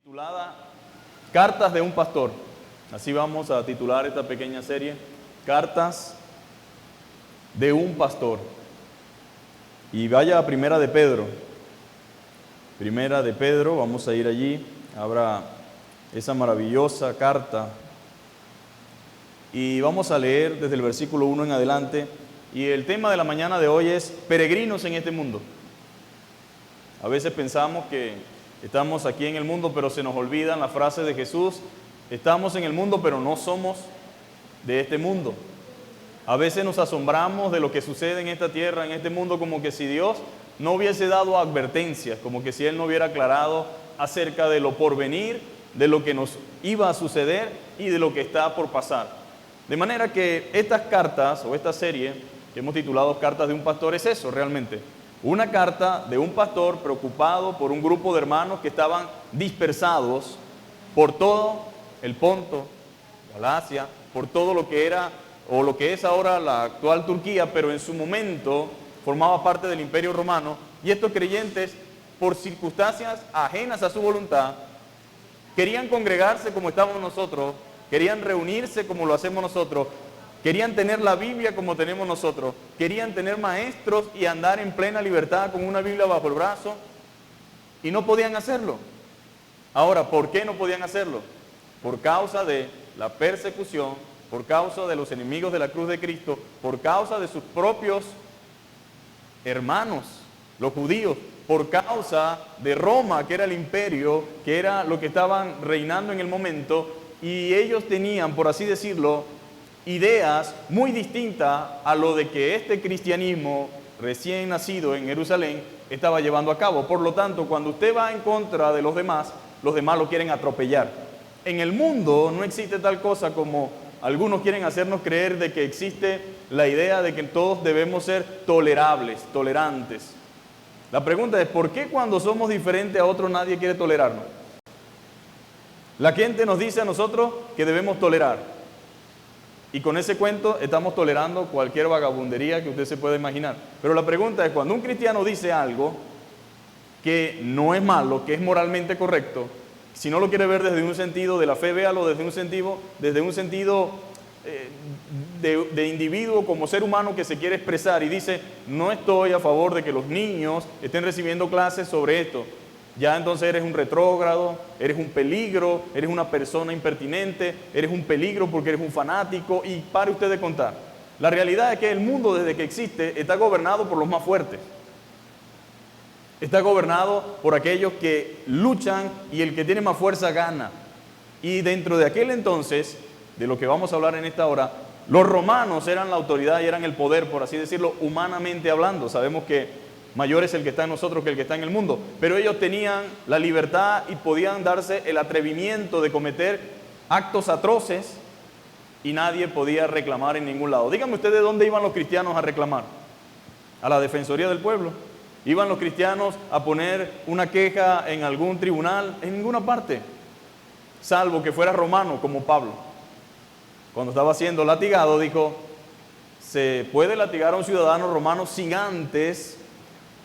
Titulada Cartas de un Pastor. Así vamos a titular esta pequeña serie, Cartas de un Pastor. Y vaya a Primera de Pedro. Primera de Pedro, vamos a ir allí, abra esa maravillosa carta. Y vamos a leer desde el versículo 1 en adelante. Y el tema de la mañana de hoy es peregrinos en este mundo. A veces pensamos que estamos aquí en el mundo, pero se nos olvidan las frases de Jesús. Estamos en el mundo, pero no somos de este mundo. A veces nos asombramos de lo que sucede en esta tierra, en este mundo, como que si Dios no hubiese dado advertencias, como que si Él no hubiera aclarado acerca de lo porvenir, de lo que nos iba a suceder y de lo que está por pasar. De manera que estas cartas, o esta serie que hemos titulado Cartas de un Pastor, es eso realmente. Una carta de un pastor preocupado por un grupo de hermanos que estaban dispersados por todo el Ponto, Galacia, por todo lo que era o lo que es ahora la actual Turquía, pero en su momento formaba parte del Imperio Romano, y estos creyentes, por circunstancias ajenas a su voluntad, querían congregarse como estamos nosotros, querían reunirse como lo hacemos nosotros, querían tener la Biblia como tenemos nosotros, querían tener maestros y andar en plena libertad con una Biblia bajo el brazo, y no podían hacerlo. Ahora, ¿por qué no podían hacerlo? Por causa de la persecución, por causa de los enemigos de la cruz de Cristo, por causa de sus propios hermanos, los judíos, por causa de Roma, que era el imperio, que era lo que estaban reinando en el momento, y ellos tenían, por así decirlo, ideas muy distintas a lo de que este cristianismo recién nacido en Jerusalén estaba llevando a cabo. Por lo tanto, cuando usted va en contra de los demás lo quieren atropellar. En el mundo no existe tal cosa como algunos quieren hacernos creer de que existe la idea de que todos debemos ser tolerables, tolerantes. La pregunta es, ¿por qué cuando somos diferentes a otros nadie quiere tolerarnos? La gente nos dice a nosotros que debemos tolerar. Y con ese cuento estamos tolerando cualquier vagabundería que usted se pueda imaginar. Pero la pregunta es, cuando un cristiano dice algo que no es malo, que es moralmente correcto, si no lo quiere ver desde un sentido de la fe, véalo desde un sentido de individuo como ser humano que se quiere expresar y dice, no estoy a favor de que los niños estén recibiendo clases sobre esto. Ya entonces eres un retrógrado, eres un peligro, eres una persona impertinente, eres un peligro porque eres un fanático, y pare usted de contar. La realidad es que el mundo desde que existe está gobernado por los más fuertes. Está gobernado por aquellos que luchan y el que tiene más fuerza gana. Y dentro de aquel entonces, de lo que vamos a hablar en esta hora, los romanos eran la autoridad y eran el poder, por así decirlo, humanamente hablando. Sabemos que mayor es el que está en nosotros que el que está en el mundo. Pero ellos tenían la libertad y podían darse el atrevimiento de cometer actos atroces y nadie podía reclamar en ningún lado. Díganme ustedes dónde iban los cristianos a reclamar. A la Defensoría del Pueblo. ¿Iban los cristianos a poner una queja en algún tribunal? En ninguna parte. Salvo que fuera romano como Pablo. Cuando estaba siendo latigado dijo, se puede latigar a un ciudadano romano sin antes...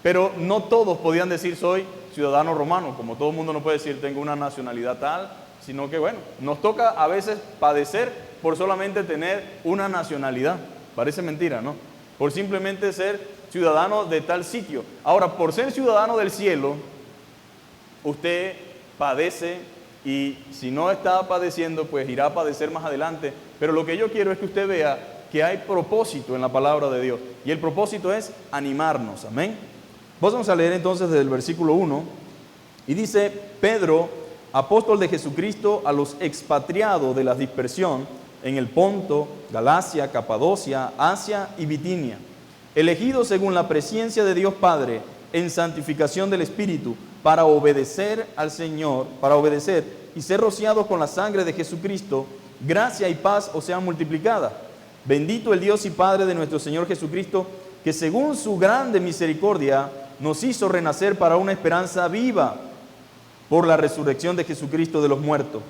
Pero no todos podían decir soy ciudadano romano, como todo el mundo no puede decir tengo una nacionalidad tal, sino que bueno, nos toca a veces padecer por solamente tener una nacionalidad. Parece mentira, ¿no? Por simplemente ser ciudadano de tal sitio. Ahora, por ser ciudadano del cielo, usted padece y si no está padeciendo, pues irá a padecer más adelante. Pero lo que yo quiero es que usted vea que hay propósito en la palabra de Dios. Y el propósito es animarnos, amén. Vamos a leer entonces desde el versículo 1, y dice, Pedro, apóstol de Jesucristo a los expatriados de la dispersión en el Ponto, Galacia, Capadocia, Asia y Bitinia, elegidos según la presciencia de Dios Padre en santificación del Espíritu, para obedecer al Señor, para obedecer y ser rociados con la sangre de Jesucristo, gracia y paz os sean multiplicadas. Bendito el Dios y Padre de nuestro Señor Jesucristo, que según su grande misericordia nos hizo renacer para una esperanza viva por la resurrección de Jesucristo de los muertos,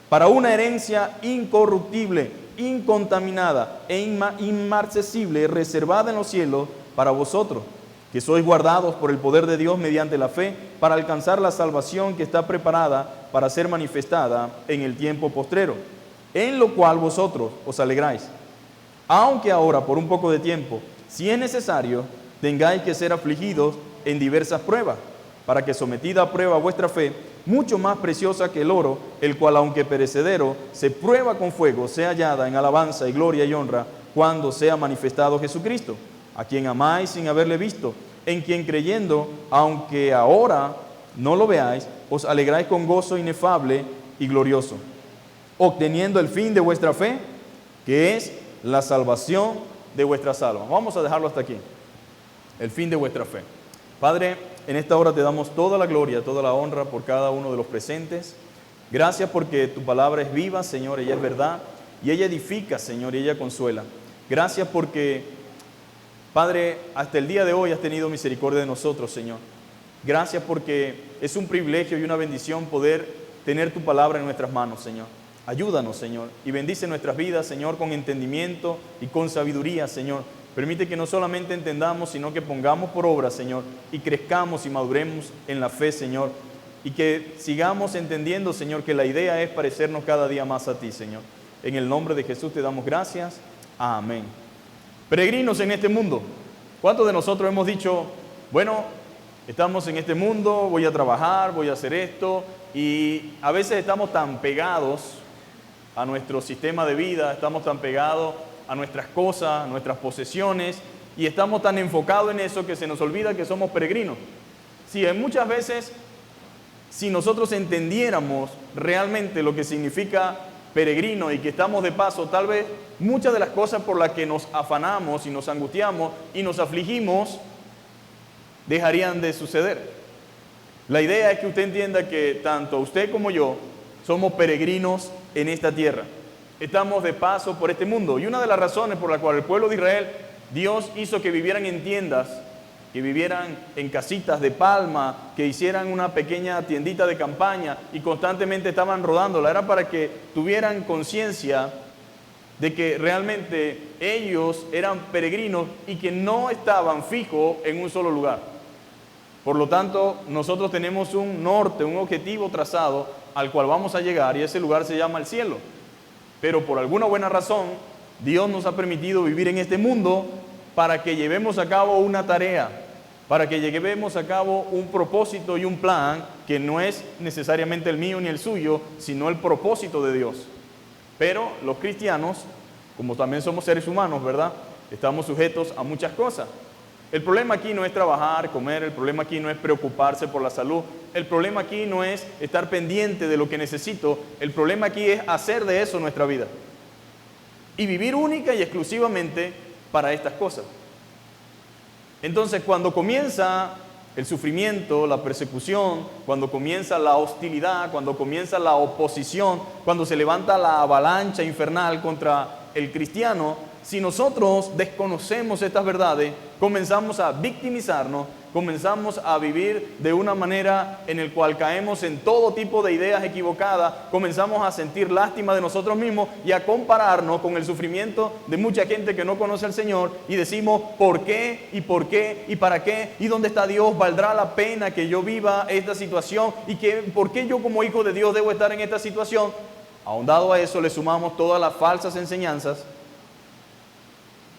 para una herencia incorruptible, incontaminada e inmarcesible, reservada en los cielos para vosotros, que sois guardados por el poder de Dios mediante la fe para alcanzar la salvación que está preparada para ser manifestada en el tiempo postrero, en lo cual vosotros os alegráis. Aunque ahora por un poco de tiempo, si es necesario, tengáis que ser afligidos en diversas pruebas, para que sometida a prueba vuestra fe, mucho más preciosa que el oro, el cual aunque perecedero, se prueba con fuego, sea hallada en alabanza y gloria y honra, cuando sea manifestado Jesucristo, a quien amáis sin haberle visto, en quien creyendo, aunque ahora no lo veáis, os alegráis con gozo inefable y glorioso, obteniendo el fin de vuestra fe, que es la salvación de vuestras almas. Vamos a dejarlo hasta aquí. El fin de vuestra fe. Padre, en esta hora te damos toda la gloria, toda la honra por cada uno de los presentes. Gracias porque tu palabra es viva, Señor, ella es verdad, y ella edifica, Señor, y ella consuela. Gracias porque, Padre, hasta el día de hoy has tenido misericordia de nosotros, Señor. Gracias porque es un privilegio y una bendición poder tener tu palabra en nuestras manos, Señor. Ayúdanos, Señor, y bendice nuestras vidas, Señor, con entendimiento y con sabiduría, Señor. Permite que no solamente entendamos, sino que pongamos por obra, Señor, y crezcamos y maduremos en la fe, Señor, y que sigamos entendiendo, Señor, que la idea es parecernos cada día más a ti, Señor. En el nombre de Jesús te damos gracias. Amén. Peregrinos en este mundo. ¿Cuántos de nosotros hemos dicho, bueno, estamos en este mundo, voy a trabajar, voy a hacer esto, y a veces estamos tan pegados a nuestro sistema de vida, estamos tan pegados a nuestras cosas, a nuestras posesiones, y estamos tan enfocados en eso que se nos olvida que somos peregrinos. Sí, muchas veces, si nosotros entendiéramos realmente lo que significa peregrino y que estamos de paso, tal vez muchas de las cosas por las que nos afanamos y nos angustiamos y nos afligimos dejarían de suceder. La idea es que usted entienda que tanto usted como yo somos peregrinos en esta tierra. Estamos de paso por este mundo. Y una de las razones por la cual el pueblo de Israel, Dios hizo que vivieran en tiendas, que vivieran en casitas de palma, que hicieran una pequeña tiendita de campaña y constantemente estaban rodándola, era para que tuvieran conciencia de que realmente ellos eran peregrinos y que no estaban fijos en un solo lugar. Por lo tanto, nosotros tenemos un norte, un objetivo trazado al cual vamos a llegar, y ese lugar se llama el cielo. Pero por alguna buena razón, Dios nos ha permitido vivir en este mundo para que llevemos a cabo una tarea, para que llevemos a cabo un propósito y un plan que no es necesariamente el mío ni el suyo, sino el propósito de Dios. Pero los cristianos, como también somos seres humanos, ¿verdad?, estamos sujetos a muchas cosas. El problema aquí no es trabajar, comer, el problema aquí no es preocuparse por la salud, el problema aquí no es estar pendiente de lo que necesito, el problema aquí es hacer de eso nuestra vida y vivir única y exclusivamente para estas cosas. Entonces, cuando comienza el sufrimiento, la persecución, cuando comienza la hostilidad, cuando comienza la oposición, cuando se levanta la avalancha infernal contra el cristiano, si nosotros desconocemos estas verdades, comenzamos a victimizarnos, comenzamos a vivir de una manera en la cual caemos en todo tipo de ideas equivocadas, comenzamos a sentir lástima de nosotros mismos y a compararnos con el sufrimiento de mucha gente que no conoce al Señor y decimos, ¿por qué? ¿Y por qué? ¿Y para qué? ¿Y dónde está Dios? ¿Valdrá la pena que yo viva esta situación? ¿Y por qué yo como hijo de Dios debo estar en esta situación? Ahondado a eso le sumamos todas las falsas enseñanzas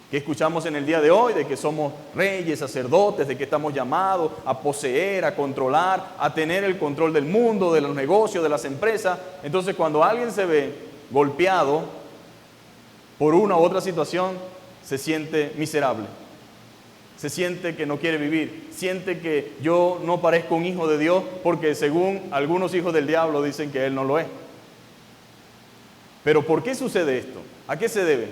que escuchamos en el día de hoy, de que somos reyes, sacerdotes, de que estamos llamados a poseer, a controlar, a tener el control del mundo, de los negocios, de las empresas. Entonces, cuando alguien se ve golpeado por una u otra situación, se siente miserable, se siente que no quiere vivir, siente que yo no parezco un hijo de Dios, porque según algunos hijos del diablo dicen que él no lo es. Pero ¿por qué sucede esto? ¿A qué se debe?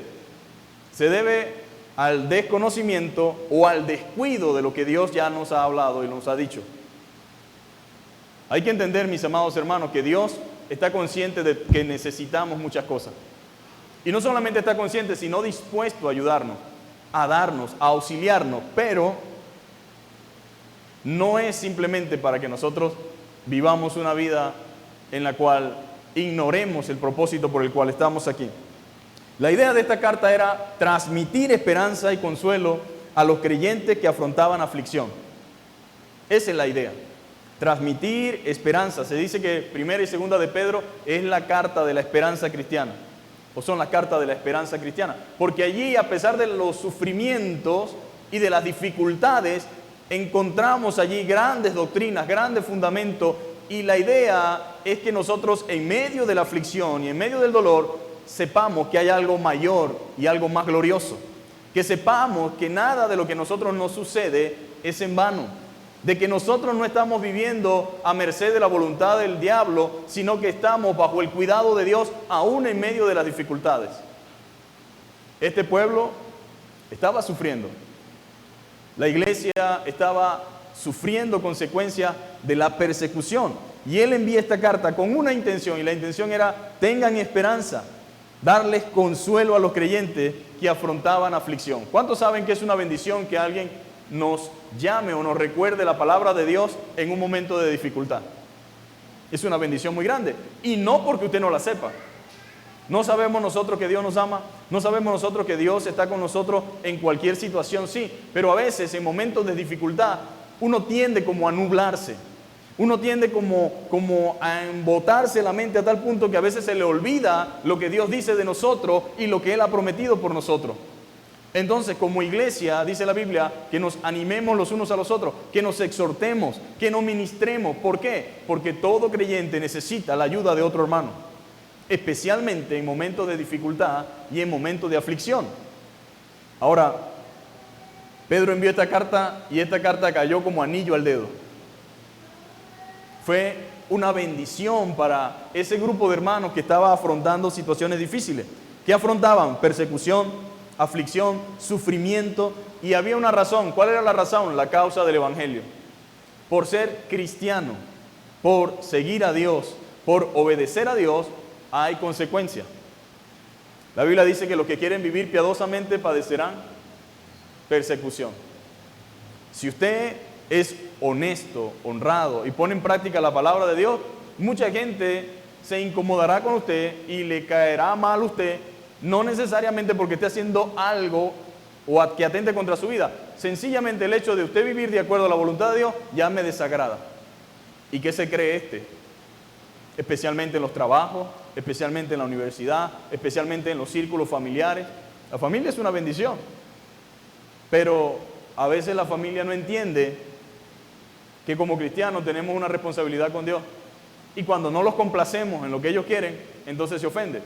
Se debe al desconocimiento o al descuido de lo que Dios ya nos ha hablado y nos ha dicho. Hay que entender, mis amados hermanos, que Dios está consciente de que necesitamos muchas cosas. Y no solamente está consciente, sino dispuesto a ayudarnos, a darnos, a auxiliarnos, pero no es simplemente para que nosotros vivamos una vida en la cual ignoremos el propósito por el cual estamos aquí. La idea de esta carta era transmitir esperanza y consuelo a los creyentes que afrontaban aflicción. Esa es la idea. Transmitir esperanza. Se dice que Primera y Segunda de Pedro es la carta de la esperanza cristiana. O son las cartas de la esperanza cristiana. Porque allí, a pesar de los sufrimientos y de las dificultades, encontramos allí grandes doctrinas, grandes fundamentos. Y la idea es que nosotros, en medio de la aflicción y en medio del dolor, sepamos que hay algo mayor y algo más glorioso. Que sepamos que nada de lo que a nosotros nos sucede es en vano. De que nosotros no estamos viviendo a merced de la voluntad del diablo, sino que estamos bajo el cuidado de Dios, aún en medio de las dificultades. Este pueblo estaba sufriendo. La iglesia estaba sufriendo consecuencias de la persecución. Y él envía esta carta con una intención, y la intención era: tengan esperanza, darles consuelo a los creyentes que afrontaban aflicción. ¿Cuántos saben que es una bendición que alguien nos llame o nos recuerde la palabra de Dios en un momento de dificultad? Es una bendición muy grande, y no porque usted no la sepa. No sabemos nosotros que Dios nos ama, no sabemos nosotros que Dios está con nosotros en cualquier situación, sí, pero a veces en momentos de dificultad uno tiende como a nublarse, uno tiende como a embotarse la mente a tal punto que a veces se le olvida lo que Dios dice de nosotros y lo que Él ha prometido por nosotros. Entonces, como iglesia, dice la Biblia, que nos animemos los unos a los otros, que nos exhortemos, que nos ministremos. ¿Por qué? Porque todo creyente necesita la ayuda de otro hermano, especialmente en momentos de dificultad y en momentos de aflicción. Ahora, Pedro envió esta carta y esta carta cayó como anillo al dedo. Fue una bendición para ese grupo de hermanos que estaba afrontando situaciones difíciles. ¿Qué afrontaban? Persecución, aflicción, sufrimiento, y había una razón. ¿Cuál era la razón? La causa del evangelio. Por ser cristiano, por seguir a Dios, por obedecer a Dios, hay consecuencias. La Biblia dice que los que quieren vivir piadosamente padecerán persecución. Si usted es honesto, honrado y pone en práctica la palabra de Dios, mucha gente se incomodará con usted y le caerá mal a usted, no necesariamente porque esté haciendo algo o que atente contra su vida. Sencillamente el hecho de usted vivir de acuerdo a la voluntad de Dios ya me desagrada. ¿Y qué se cree este? Especialmente en los trabajos, especialmente en la universidad, especialmente en los círculos familiares. La familia es una bendición, pero a veces la familia no entiende que como cristianos tenemos una responsabilidad con Dios. Y cuando no los complacemos en lo que ellos quieren, entonces se ofenden.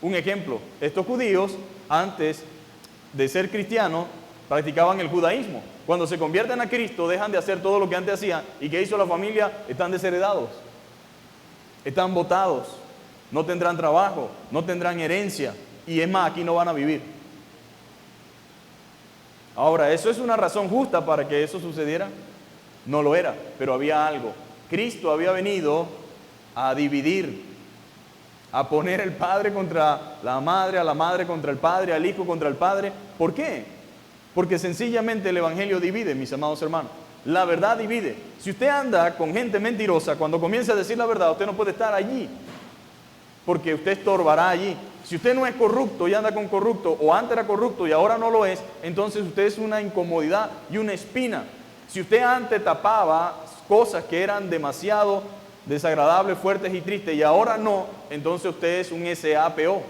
Un ejemplo, estos judíos, antes de ser cristianos, practicaban el judaísmo. Cuando se convierten a Cristo, dejan de hacer todo lo que antes hacían. ¿Y qué hizo la familia? Están desheredados, están botados, no tendrán trabajo, no tendrán herencia, y es más, aquí no van a vivir. Ahora, ¿eso es una razón justa para que eso sucediera? No lo era, pero había algo. Cristo había venido a dividir, a poner el padre contra la madre, a la madre contra el padre, al hijo contra el padre. ¿Por qué? Porque sencillamente el evangelio divide, mis amados hermanos. La verdad divide. Si usted anda con gente mentirosa, cuando comience a decir la verdad, usted no puede estar allí, porque usted estorbará allí. Si usted no es corrupto y anda con corrupto, o antes era corrupto y ahora no lo es, entonces usted es una incomodidad y una espina. Si usted antes tapaba cosas que eran demasiado desagradables, fuertes y tristes, y ahora no, entonces usted es un SAPO,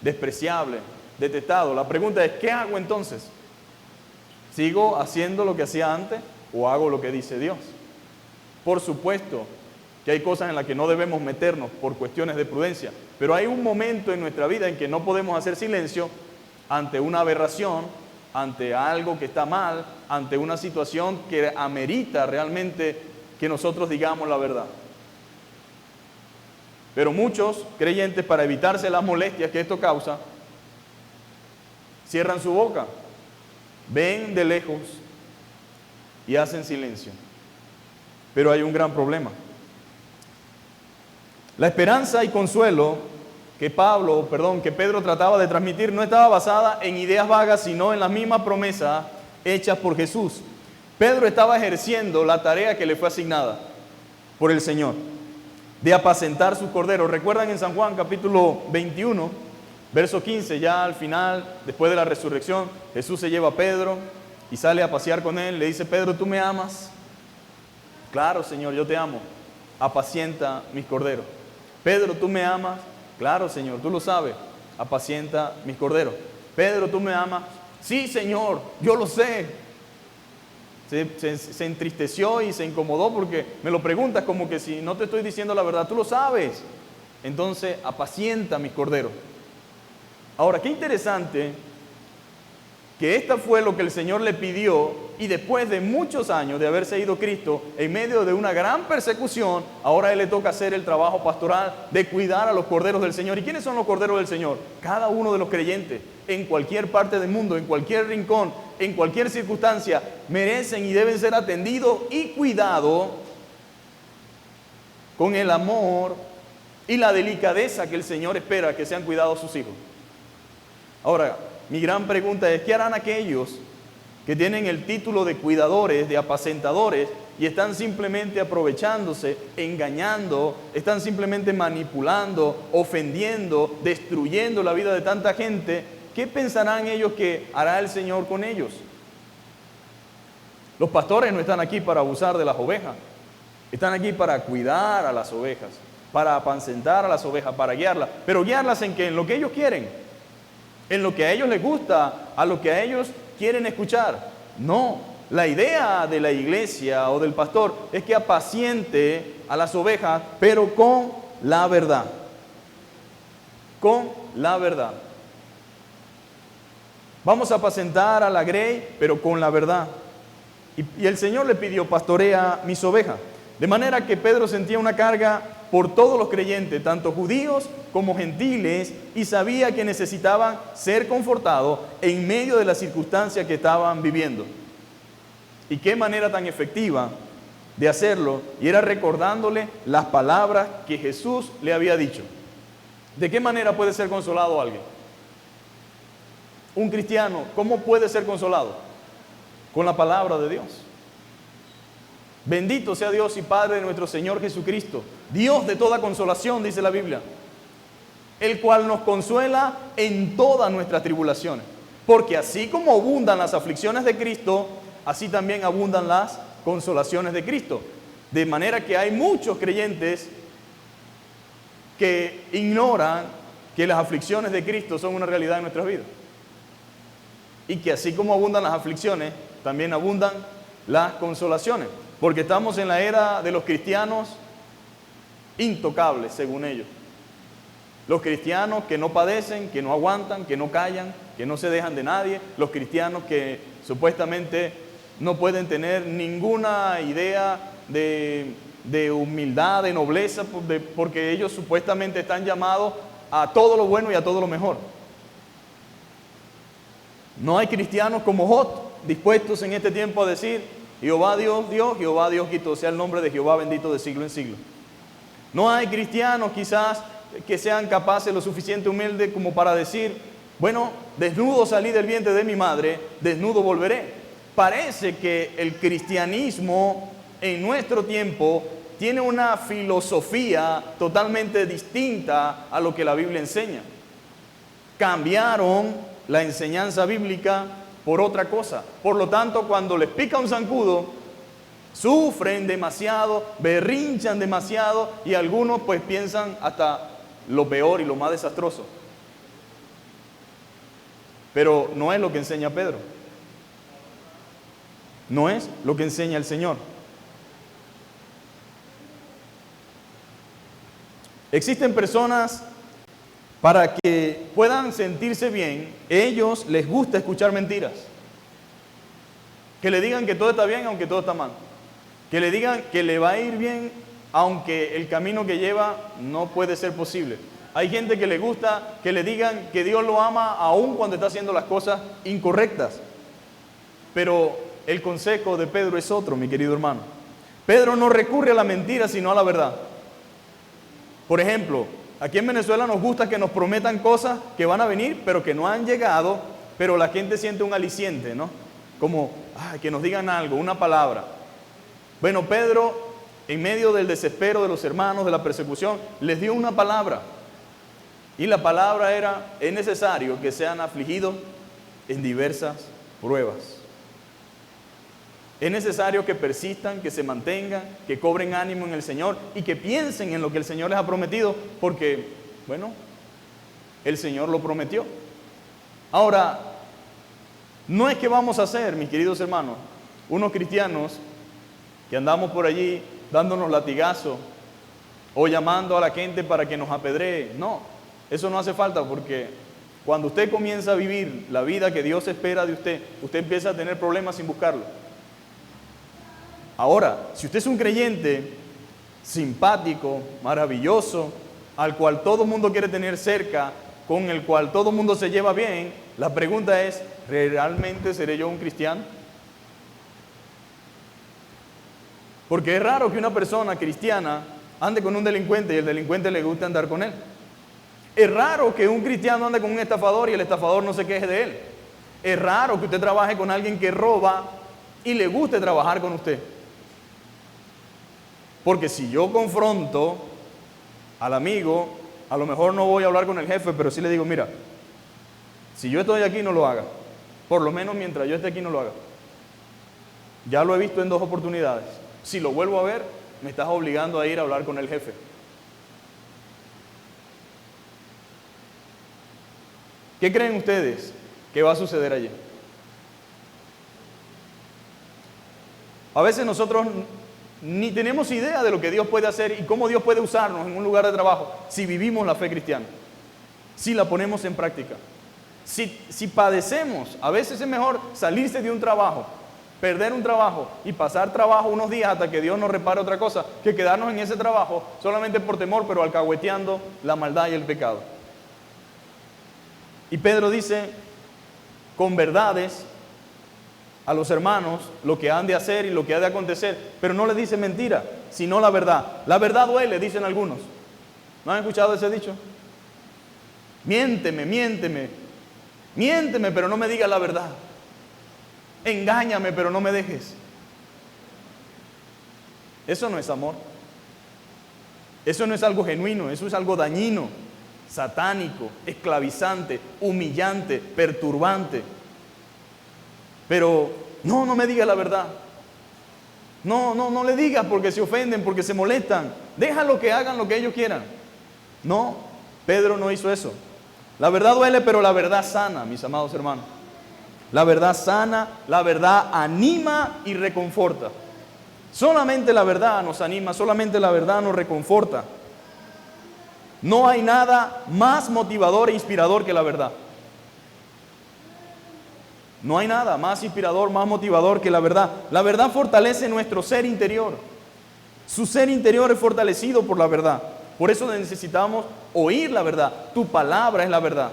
despreciable, detestado. La pregunta es, ¿qué hago entonces? ¿Sigo haciendo lo que hacía antes o hago lo que dice Dios? Por supuesto que hay cosas en las que no debemos meternos por cuestiones de prudencia, pero hay un momento en nuestra vida en que no podemos hacer silencio ante una aberración, ante algo que está mal, ante una situación que amerita realmente que nosotros digamos la verdad. Pero muchos creyentes, para evitarse las molestias que esto causa, cierran su boca, ven de lejos y hacen silencio. Pero hay un gran problema. La esperanza y consuelo que Pedro trataba de transmitir no estaba basada en ideas vagas, sino en las mismas promesas hechas por Jesús. Pedro estaba ejerciendo la tarea que le fue asignada por el Señor, de apacentar sus corderos. ¿Recuerdan en San Juan capítulo 21, Verso 15, ya al final, después de la resurrección, Jesús se lleva a Pedro y sale a pasear con él. Le dice: Pedro, ¿tú me amas? Claro, Señor, yo te amo. Apacienta mis corderos. Pedro, ¿tú me amas? Claro, Señor, tú lo sabes. Apacienta mis corderos. Pedro, ¿tú me amas? Sí, Señor, yo lo sé. Se entristeció y se incomodó porque me lo preguntas como que si no te estoy diciendo la verdad, tú lo sabes. Entonces, apacienta mis corderos. Ahora, qué interesante que esta fue lo que el Señor le pidió, y después de muchos años de haberse ido Cristo, en medio de una gran persecución, ahora a Él le toca hacer el trabajo pastoral de cuidar a los corderos del Señor. ¿Y quiénes son los corderos del Señor? Cada uno de los creyentes, en cualquier parte del mundo, en cualquier rincón, en cualquier circunstancia, merecen y deben ser atendidos y cuidados con el amor y la delicadeza que el Señor espera que sean cuidados sus hijos. Ahora, mi gran pregunta es: ¿qué harán aquellos que tienen el título de cuidadores, de apacentadores, y están simplemente aprovechándose, engañando, están simplemente manipulando, ofendiendo, destruyendo la vida de tanta gente? ¿Qué pensarán ellos que hará el Señor con ellos? Los pastores no están aquí para abusar de las ovejas, están aquí para cuidar a las ovejas, para apacentar a las ovejas, para guiarlas. ¿Pero guiarlas en qué? En lo que ellos quieren, en lo que a ellos les gusta, a lo que a ellos quieren escuchar. No, la idea de la iglesia o del pastor es que apaciente a las ovejas, pero con la verdad. Con la verdad. Vamos a apacentar a la grey, pero con la verdad. Y el Señor le pidió: pastorea mis ovejas. De manera que Pedro sentía una carga por todos los creyentes, tanto judíos como gentiles, y sabía que necesitaban ser confortados en medio de las circunstancias que estaban viviendo. Y qué manera tan efectiva de hacerlo, y era recordándole las palabras que Jesús le había dicho. ¿De qué manera puede ser consolado alguien? Un cristiano, ¿cómo puede ser consolado? Con la palabra de Dios. Bendito sea Dios y Padre de nuestro Señor Jesucristo, Dios de toda consolación, dice la Biblia, el cual nos consuela en todas nuestras tribulaciones. Porque así como abundan las aflicciones de Cristo, así también abundan las consolaciones de Cristo. De manera que hay muchos creyentes que ignoran que las aflicciones de Cristo son una realidad en nuestras vidas. Y que así como abundan las aflicciones, también abundan las consolaciones. Porque estamos en la era de los cristianos intocables, según ellos. Los cristianos que no padecen, que no aguantan, que no callan, que no se dejan de nadie. Los cristianos que supuestamente no pueden tener ninguna idea de humildad, de nobleza, porque ellos supuestamente están llamados a todo lo bueno y a todo lo mejor. No hay cristianos como Job, dispuestos en este tiempo a decir: Jehová Dios dio, Jehová Dios quitó, sea el nombre de Jehová bendito de siglo en siglo. No hay cristianos quizás que sean capaces, lo suficiente humildes como para decir: bueno, desnudo salí del vientre de mi madre, desnudo volveré. Parece que el cristianismo en nuestro tiempo tiene una filosofía totalmente distinta a lo que la Biblia enseña. Cambiaron la enseñanza bíblica por otra cosa. Por lo tanto, cuando les pica un zancudo, sufren demasiado, berrinchan demasiado, y algunos pues piensan hasta lo peor y lo más desastroso. Pero no es lo que enseña Pedro. No es lo que enseña el Señor. Existen personas, para que puedan sentirse bien, ellos les gusta escuchar mentiras. Que le digan que todo está bien aunque todo está mal. Que le digan que le va a ir bien aunque el camino que lleva no puede ser posible. Hay gente que le gusta que le digan que Dios lo ama aun cuando está haciendo las cosas incorrectas. Pero el consejo de Pedro es otro, mi querido hermano. Pedro no recurre a la mentira sino a la verdad. Por ejemplo, aquí en Venezuela nos gusta que nos prometan cosas que van a venir, pero que no han llegado, pero la gente siente un aliciente, ¿no? Como, que nos digan algo, una palabra. Bueno, Pedro, en medio del desespero de los hermanos, de la persecución, les dio una palabra. Y la palabra era, es necesario que sean afligidos en diversas pruebas. Es necesario que persistan, que se mantengan, que cobren ánimo en el Señor y que piensen en lo que el Señor les ha prometido, porque, bueno, el Señor lo prometió. Ahora, no es que vamos a ser, mis queridos hermanos, unos cristianos que andamos por allí dándonos latigazos o llamando a la gente para que nos apedree. No, eso no hace falta, porque cuando usted comienza a vivir la vida que Dios espera de usted, usted empieza a tener problemas sin buscarlo. Ahora, si usted es un creyente simpático, maravilloso, al cual todo el mundo quiere tener cerca, con el cual todo el mundo se lleva bien, la pregunta es, ¿realmente seré yo un cristiano? Porque es raro que una persona cristiana ande con un delincuente y el delincuente le guste andar con él. Es raro que un cristiano ande con un estafador y el estafador no se queje de él. Es raro que usted trabaje con alguien que roba y le guste trabajar con usted. Porque si yo confronto al amigo, a lo mejor no voy a hablar con el jefe, pero sí le digo, mira, si yo estoy aquí no lo haga. Por lo menos mientras yo esté aquí no lo haga. Ya lo he visto en 2 oportunidades. Si lo vuelvo a ver, me estás obligando a ir a hablar con el jefe. ¿Qué creen ustedes que va a suceder allí? A veces nosotros ni tenemos idea de lo que Dios puede hacer y cómo Dios puede usarnos en un lugar de trabajo si vivimos la fe cristiana, si la ponemos en práctica. Si padecemos, a veces es mejor salirse de un trabajo, perder un trabajo y pasar trabajo unos días hasta que Dios nos repare otra cosa, que quedarnos en ese trabajo solamente por temor, pero alcahueteando la maldad y el pecado. Y Pedro dice, con verdades a los hermanos lo que han de hacer y lo que ha de acontecer, pero no le dice mentira, sino la verdad. La verdad duele, dicen algunos. ¿No han escuchado ese dicho? Miénteme, miénteme, miénteme, pero no me digas la verdad. Engáñame, pero no me dejes. Eso no es amor. Eso no es algo genuino, eso es algo dañino, satánico, esclavizante, humillante, perturbante. Pero no me diga la verdad. No le digas porque se ofenden, porque se molestan. Déjalo que hagan lo que ellos quieran. No, Pedro no hizo eso. La verdad duele, pero la verdad sana, mis amados hermanos. La verdad sana, la verdad anima y reconforta. Solamente la verdad nos anima, solamente la verdad nos reconforta. No hay nada más motivador e inspirador que la verdad. No hay nada más inspirador, más motivador que la verdad. La verdad fortalece nuestro ser interior. Su ser interior es fortalecido por la verdad. Por eso necesitamos oír la verdad. Tu palabra es la verdad.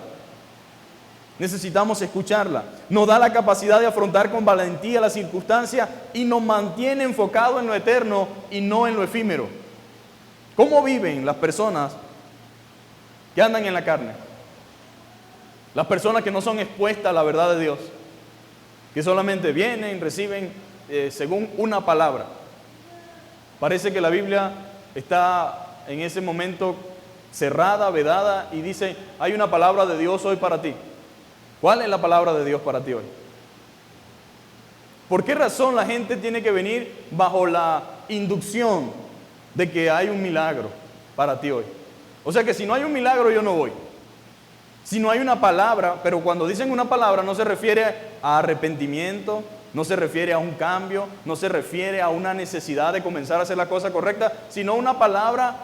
Necesitamos escucharla. Nos da la capacidad de afrontar con valentía las circunstancias y nos mantiene enfocados en lo eterno y no en lo efímero. ¿Cómo viven las personas que andan en la carne? Las personas que no son expuestas a la verdad de Dios, que solamente vienen, reciben según una palabra. Parece que la Biblia está en ese momento cerrada, vedada, y dice, hay una palabra de Dios hoy para ti. ¿Cuál es la palabra de Dios para ti hoy? ¿Por qué razón la gente tiene que venir bajo la inducción de que hay un milagro para ti hoy? O sea que si no hay un milagro yo no voy. Si no hay una palabra, pero cuando dicen una palabra no se refiere a arrepentimiento, no se refiere a un cambio, no se refiere a una necesidad de comenzar a hacer la cosa correcta, sino una palabra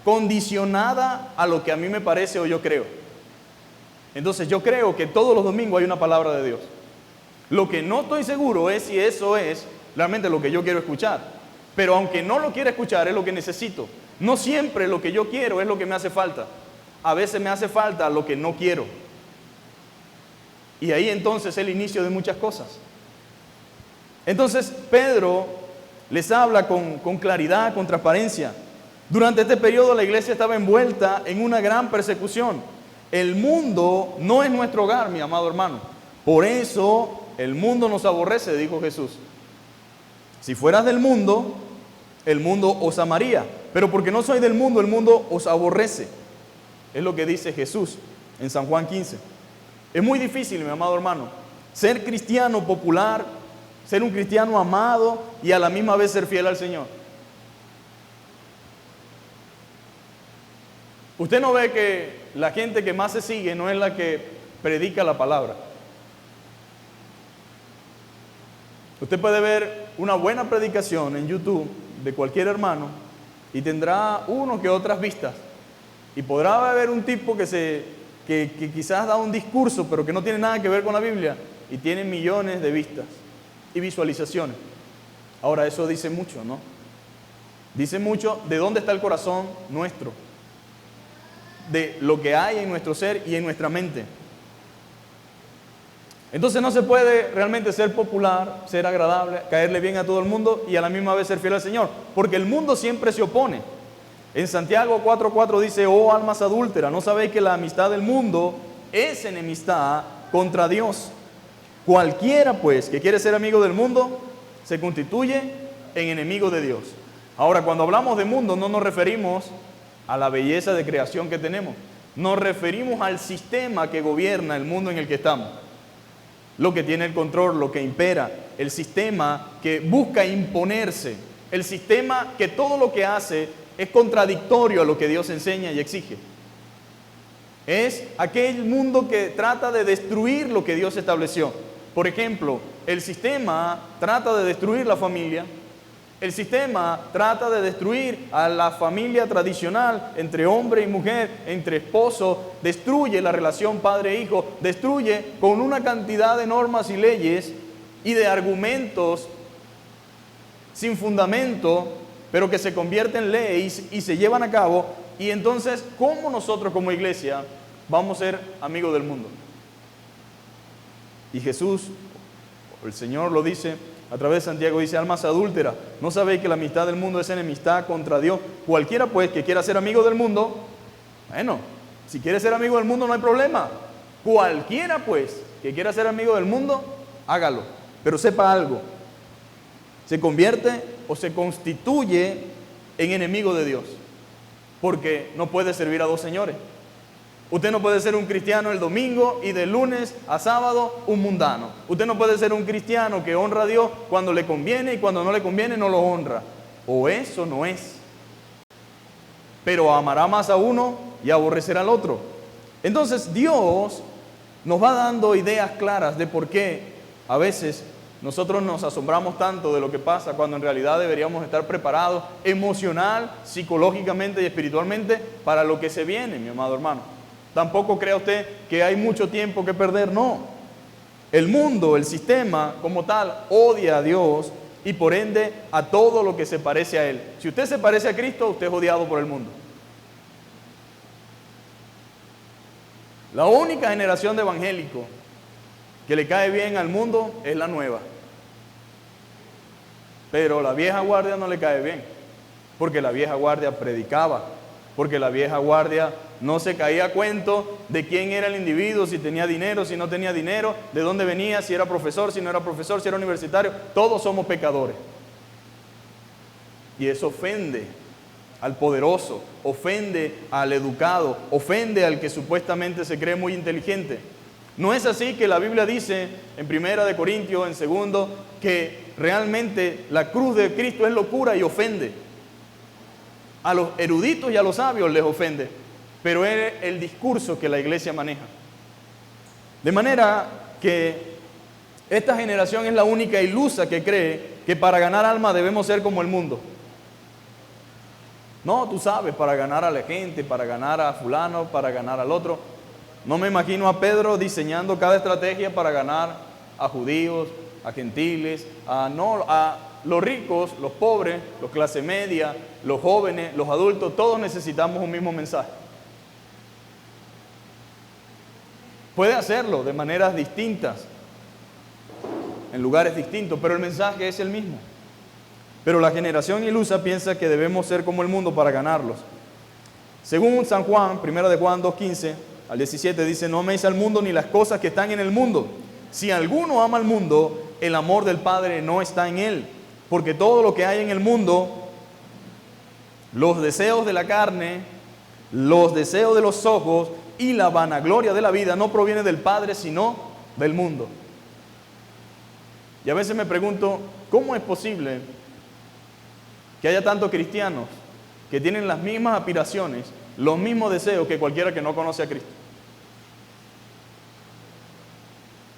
condicionada a lo que a mí me parece o yo creo. Entonces yo creo que todos los domingos hay una palabra de Dios. Lo que no estoy seguro es si eso es realmente lo que yo quiero escuchar. Pero aunque no lo quiera escuchar, es lo que necesito. No siempre lo que yo quiero es lo que me hace falta. A veces me hace falta lo que no quiero. Y ahí entonces es el inicio de muchas cosas. Entonces Pedro les habla con claridad, con transparencia. Durante este periodo la iglesia estaba envuelta en una gran persecución. El mundo no es nuestro hogar, mi amado hermano. Por eso el mundo nos aborrece, dijo Jesús. Si fueras del mundo, el mundo os amaría. Pero porque no soy del mundo, el mundo os aborrece. Es lo que dice Jesús en San Juan 15. Es muy difícil, mi amado hermano, ser cristiano popular, ser un cristiano amado y a la misma vez ser fiel al Señor. Usted no ve que la gente que más se sigue no es la que predica la palabra. Usted puede ver una buena predicación en YouTube de cualquier hermano y tendrá uno que otras vistas. Y podrá haber un tipo que quizás da un discurso, pero que no tiene nada que ver con la Biblia, y tiene millones de vistas y visualizaciones. Ahora, eso dice mucho, ¿no? Dice mucho de dónde está el corazón nuestro, de lo que hay en nuestro ser y en nuestra mente. Entonces no se puede realmente ser popular, ser agradable, caerle bien a todo el mundo y a la misma vez ser fiel al Señor, porque el mundo siempre se opone. En Santiago 4:4 dice: oh almas adúlteras, ¿no sabéis que la amistad del mundo es enemistad contra Dios? Cualquiera pues que quiere ser amigo del mundo se constituye en enemigo de Dios. Ahora, cuando hablamos de mundo no nos referimos a la belleza de creación que tenemos, nos referimos al sistema que gobierna el mundo en el que estamos. Lo que tiene el control, lo que impera, el sistema que busca imponerse, el sistema que todo lo que hace es contradictorio a lo que Dios enseña y exige. Es aquel mundo que trata de destruir lo que Dios estableció. Por ejemplo, el sistema trata de destruir la familia, el sistema trata de destruir a la familia tradicional entre hombre y mujer, entre esposos, destruye la relación padre-hijo, destruye con una cantidad de normas y leyes y de argumentos sin fundamento, pero que se convierten en leyes y se llevan a cabo. Y entonces, ¿cómo nosotros como iglesia vamos a ser amigos del mundo? Y Jesús, el Señor lo dice a través de Santiago, dice: almas adúlteras, ¿no sabéis que la amistad del mundo es enemistad contra Dios? Cualquiera pues que quiera ser amigo del mundo, bueno, si quiere ser amigo del mundo no hay problema. Cualquiera pues que quiera ser amigo del mundo, hágalo. Pero sepa algo, se convierte o se constituye en enemigo de Dios, porque no puede servir a dos señores. Usted no puede ser un cristiano el domingo y de lunes a sábado un mundano. Usted no puede ser un cristiano que honra a Dios cuando le conviene y cuando no le conviene no lo honra. O eso no es. Pero amará más a uno y aborrecerá al otro. Entonces Dios nos va dando ideas claras de por qué a veces nosotros nos asombramos tanto de lo que pasa cuando en realidad deberíamos estar preparados emocional, psicológicamente y espiritualmente para lo que se viene, mi amado hermano. Tampoco crea usted que hay mucho tiempo que perder, no. El mundo, el sistema como tal, odia a Dios y por ende a todo lo que se parece a Él. Si usted se parece a Cristo, usted es odiado por el mundo. La única generación de evangélicos que le cae bien al mundo es la nueva. Pero la vieja guardia no le cae bien, porque la vieja guardia predicaba, porque la vieja guardia no se caía a cuento de quién era el individuo, si tenía dinero, si no tenía dinero, de dónde venía, si era profesor, si no era profesor, si era universitario. Todos somos pecadores. Y eso ofende al poderoso, ofende al educado, ofende al que supuestamente se cree muy inteligente. No es así que la Biblia dice en 1 de Corintios, en 2, que realmente la cruz de Cristo es locura y ofende. A los eruditos y a los sabios les ofende, pero es el discurso que la iglesia maneja. De manera que esta generación es la única ilusa que cree que para ganar alma debemos ser como el mundo. No, tú sabes, para ganar a la gente, para ganar a fulano, para ganar al otro. No me imagino a Pedro diseñando cada estrategia para ganar a judíos, a gentiles, a los ricos, los pobres, los clase media, los jóvenes, los adultos. Todos necesitamos un mismo mensaje. Puede hacerlo de maneras distintas, en lugares distintos, pero el mensaje es el mismo. Pero la generación ilusa piensa que debemos ser como el mundo para ganarlos. Según San Juan, 1 de Juan 2:15 al 17, dice: no améis al mundo ni las cosas que están en el mundo. Si alguno ama al mundo, el amor del Padre no está en él. Porque todo lo que hay en el mundo, los deseos de la carne, los deseos de los ojos y la vanagloria de la vida no proviene del Padre, sino del mundo. Y a veces me pregunto, ¿cómo es posible que haya tantos cristianos que tienen las mismas aspiraciones, los mismos deseos que cualquiera que no conoce a Cristo?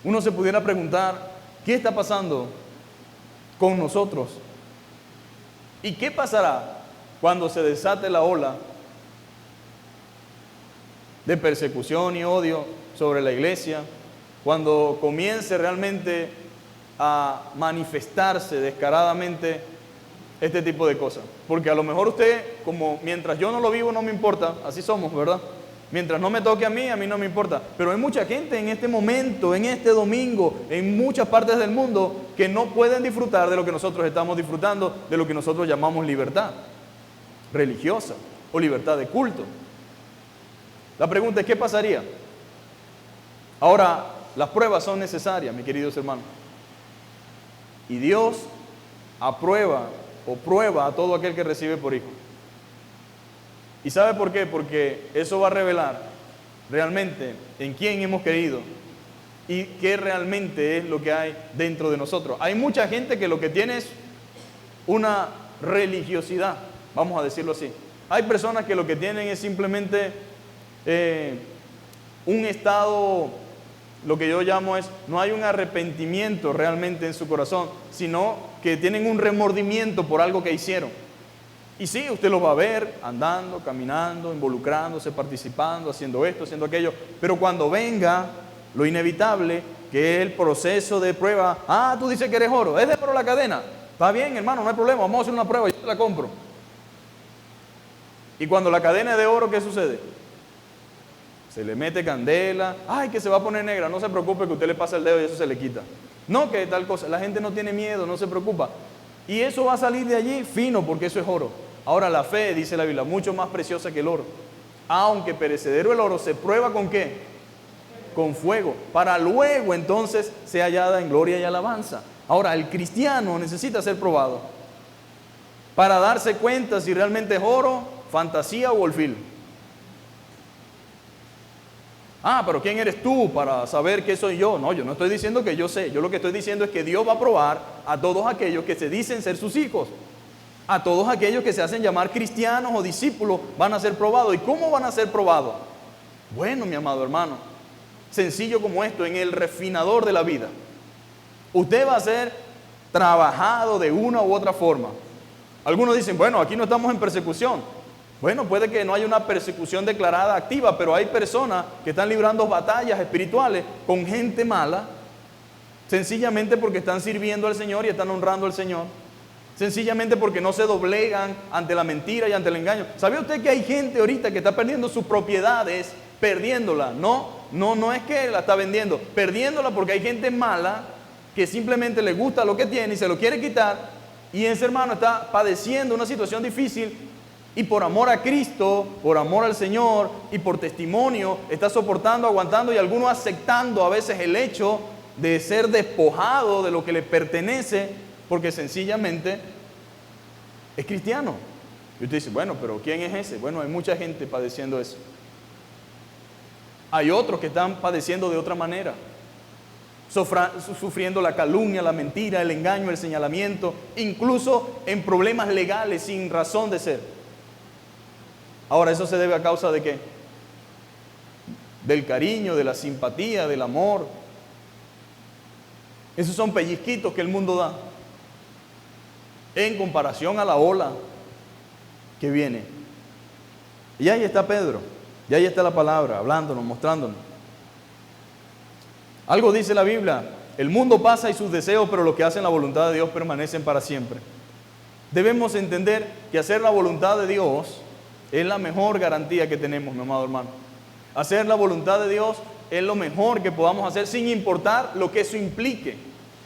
Uno se pudiera preguntar, ¿qué está pasando con nosotros? ¿Y qué pasará cuando se desate la ola de persecución y odio sobre la iglesia? Cuando comience realmente a manifestarse descaradamente este tipo de cosas. Porque a lo mejor usted, como mientras yo no lo vivo no me importa, así somos, ¿verdad? Mientras no me toque a mí no me importa. Pero hay mucha gente en este momento, en este domingo, en muchas partes del mundo, que no pueden disfrutar de lo que nosotros estamos disfrutando, de lo que nosotros llamamos libertad religiosa o libertad de culto. La pregunta es, ¿qué pasaría? Ahora, las pruebas son necesarias, mis queridos hermanos. Y Dios aprueba o prueba a todo aquel que recibe por hijo. ¿Y sabe por qué? Porque eso va a revelar realmente en quién hemos creído y qué realmente es lo que hay dentro de nosotros. Hay mucha gente que lo que tiene es una religiosidad, vamos a decirlo así. Hay personas que lo que tienen es simplemente un estado, lo que yo llamo es, no hay un arrepentimiento realmente en su corazón, sino que tienen un remordimiento por algo que hicieron. Y sí, usted lo va a ver andando, caminando, involucrándose, participando, haciendo esto, haciendo aquello, pero cuando venga lo inevitable, que es el proceso de prueba, tú dices que eres oro, ¿es de oro la cadena? Está bien, hermano, no hay problema, vamos a hacer una prueba, yo te la compro. Y cuando la cadena es de oro, ¿qué sucede? Se le mete candela, que se va a poner negra, no se preocupe que usted le pasa el dedo y eso se le quita. No, que tal cosa, la gente no tiene miedo, no se preocupa. Y eso va a salir de allí fino porque eso es oro. Ahora la fe, dice la Biblia, mucho más preciosa que el oro. Aunque perecedero el oro, se prueba ¿con qué? Con fuego, para luego entonces sea hallada en gloria y alabanza. Ahora, el cristiano necesita ser probado para darse cuenta si realmente es oro, fantasía o alfil. Pero ¿quién eres tú para saber qué soy yo? No, yo no estoy diciendo que yo sé. Yo lo que estoy diciendo es que Dios va a probar a todos aquellos que se dicen ser sus hijos. A todos aquellos que se hacen llamar cristianos o discípulos van a ser probados. ¿Y cómo van a ser probados? Bueno, mi amado hermano, sencillo como esto, en el refinador de la vida. Usted va a ser trabajado de una u otra forma. Algunos dicen, bueno, aquí no estamos en persecución. Bueno, puede que no haya una persecución declarada activa, pero hay personas que están librando batallas espirituales con gente mala, sencillamente porque están sirviendo al Señor y están honrando al Señor. Sencillamente porque no se doblegan ante la mentira y ante el engaño. ¿Sabe usted que hay gente ahorita que está perdiendo sus propiedades, perdiéndola? No es que la está vendiendo, perdiéndola porque hay gente mala que simplemente le gusta lo que tiene y se lo quiere quitar, y ese hermano está padeciendo una situación difícil y por amor a Cristo, por amor al Señor y por testimonio está soportando, aguantando y algunos aceptando a veces el hecho de ser despojado de lo que le pertenece porque sencillamente es cristiano. Y usted dice, bueno, pero ¿quién es ese? Bueno, hay mucha gente padeciendo eso. Hay otros que están padeciendo de otra manera, sufriendo la calumnia, la mentira, el engaño, el señalamiento, incluso en problemas legales sin razón de ser. Ahora, ¿eso se debe a causa de qué? Del cariño, de la simpatía, del amor. Esos son pellizquitos que el mundo da en comparación a la ola que viene. Y ahí está Pedro, y ahí está la palabra, hablándonos, mostrándonos. Algo dice la Biblia, el mundo pasa y sus deseos, pero los que hacen la voluntad de Dios permanecen para siempre. Debemos entender que hacer la voluntad de Dios es la mejor garantía que tenemos, mi amado hermano. Hacer la voluntad de Dios es lo mejor que podamos hacer sin importar lo que eso implique,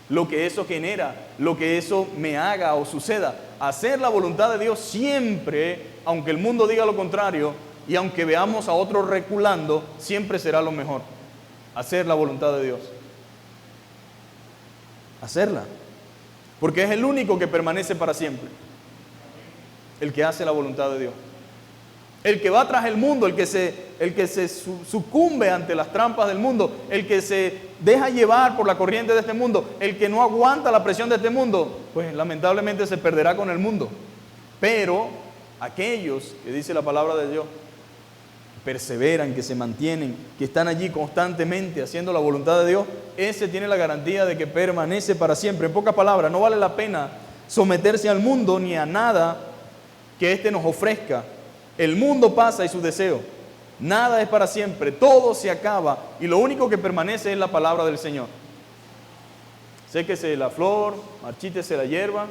lo que eso genera, lo que eso me haga o suceda. Hacer la voluntad de Dios siempre, aunque el mundo diga lo contrario y aunque veamos a otros reculando, siempre será lo mejor. Hacer la voluntad de Dios. Hacerla. Porque es el único que permanece para siempre. El que hace la voluntad de Dios. El que va tras el mundo, el que se sucumbe ante las trampas del mundo, el que se deja llevar por la corriente de este mundo, el que no aguanta la presión de este mundo, pues lamentablemente se perderá con el mundo. Pero aquellos que dice la palabra de Dios, perseveran, que se mantienen, que están allí constantemente haciendo la voluntad de Dios, ese tiene la garantía de que permanece para siempre. En pocas palabras, no vale la pena someterse al mundo ni a nada que éste nos ofrezca. El mundo pasa y sus deseos. Nada es para siempre, todo se acaba y lo único que permanece es la palabra del Señor. Séquese la flor, marchítese la hierba,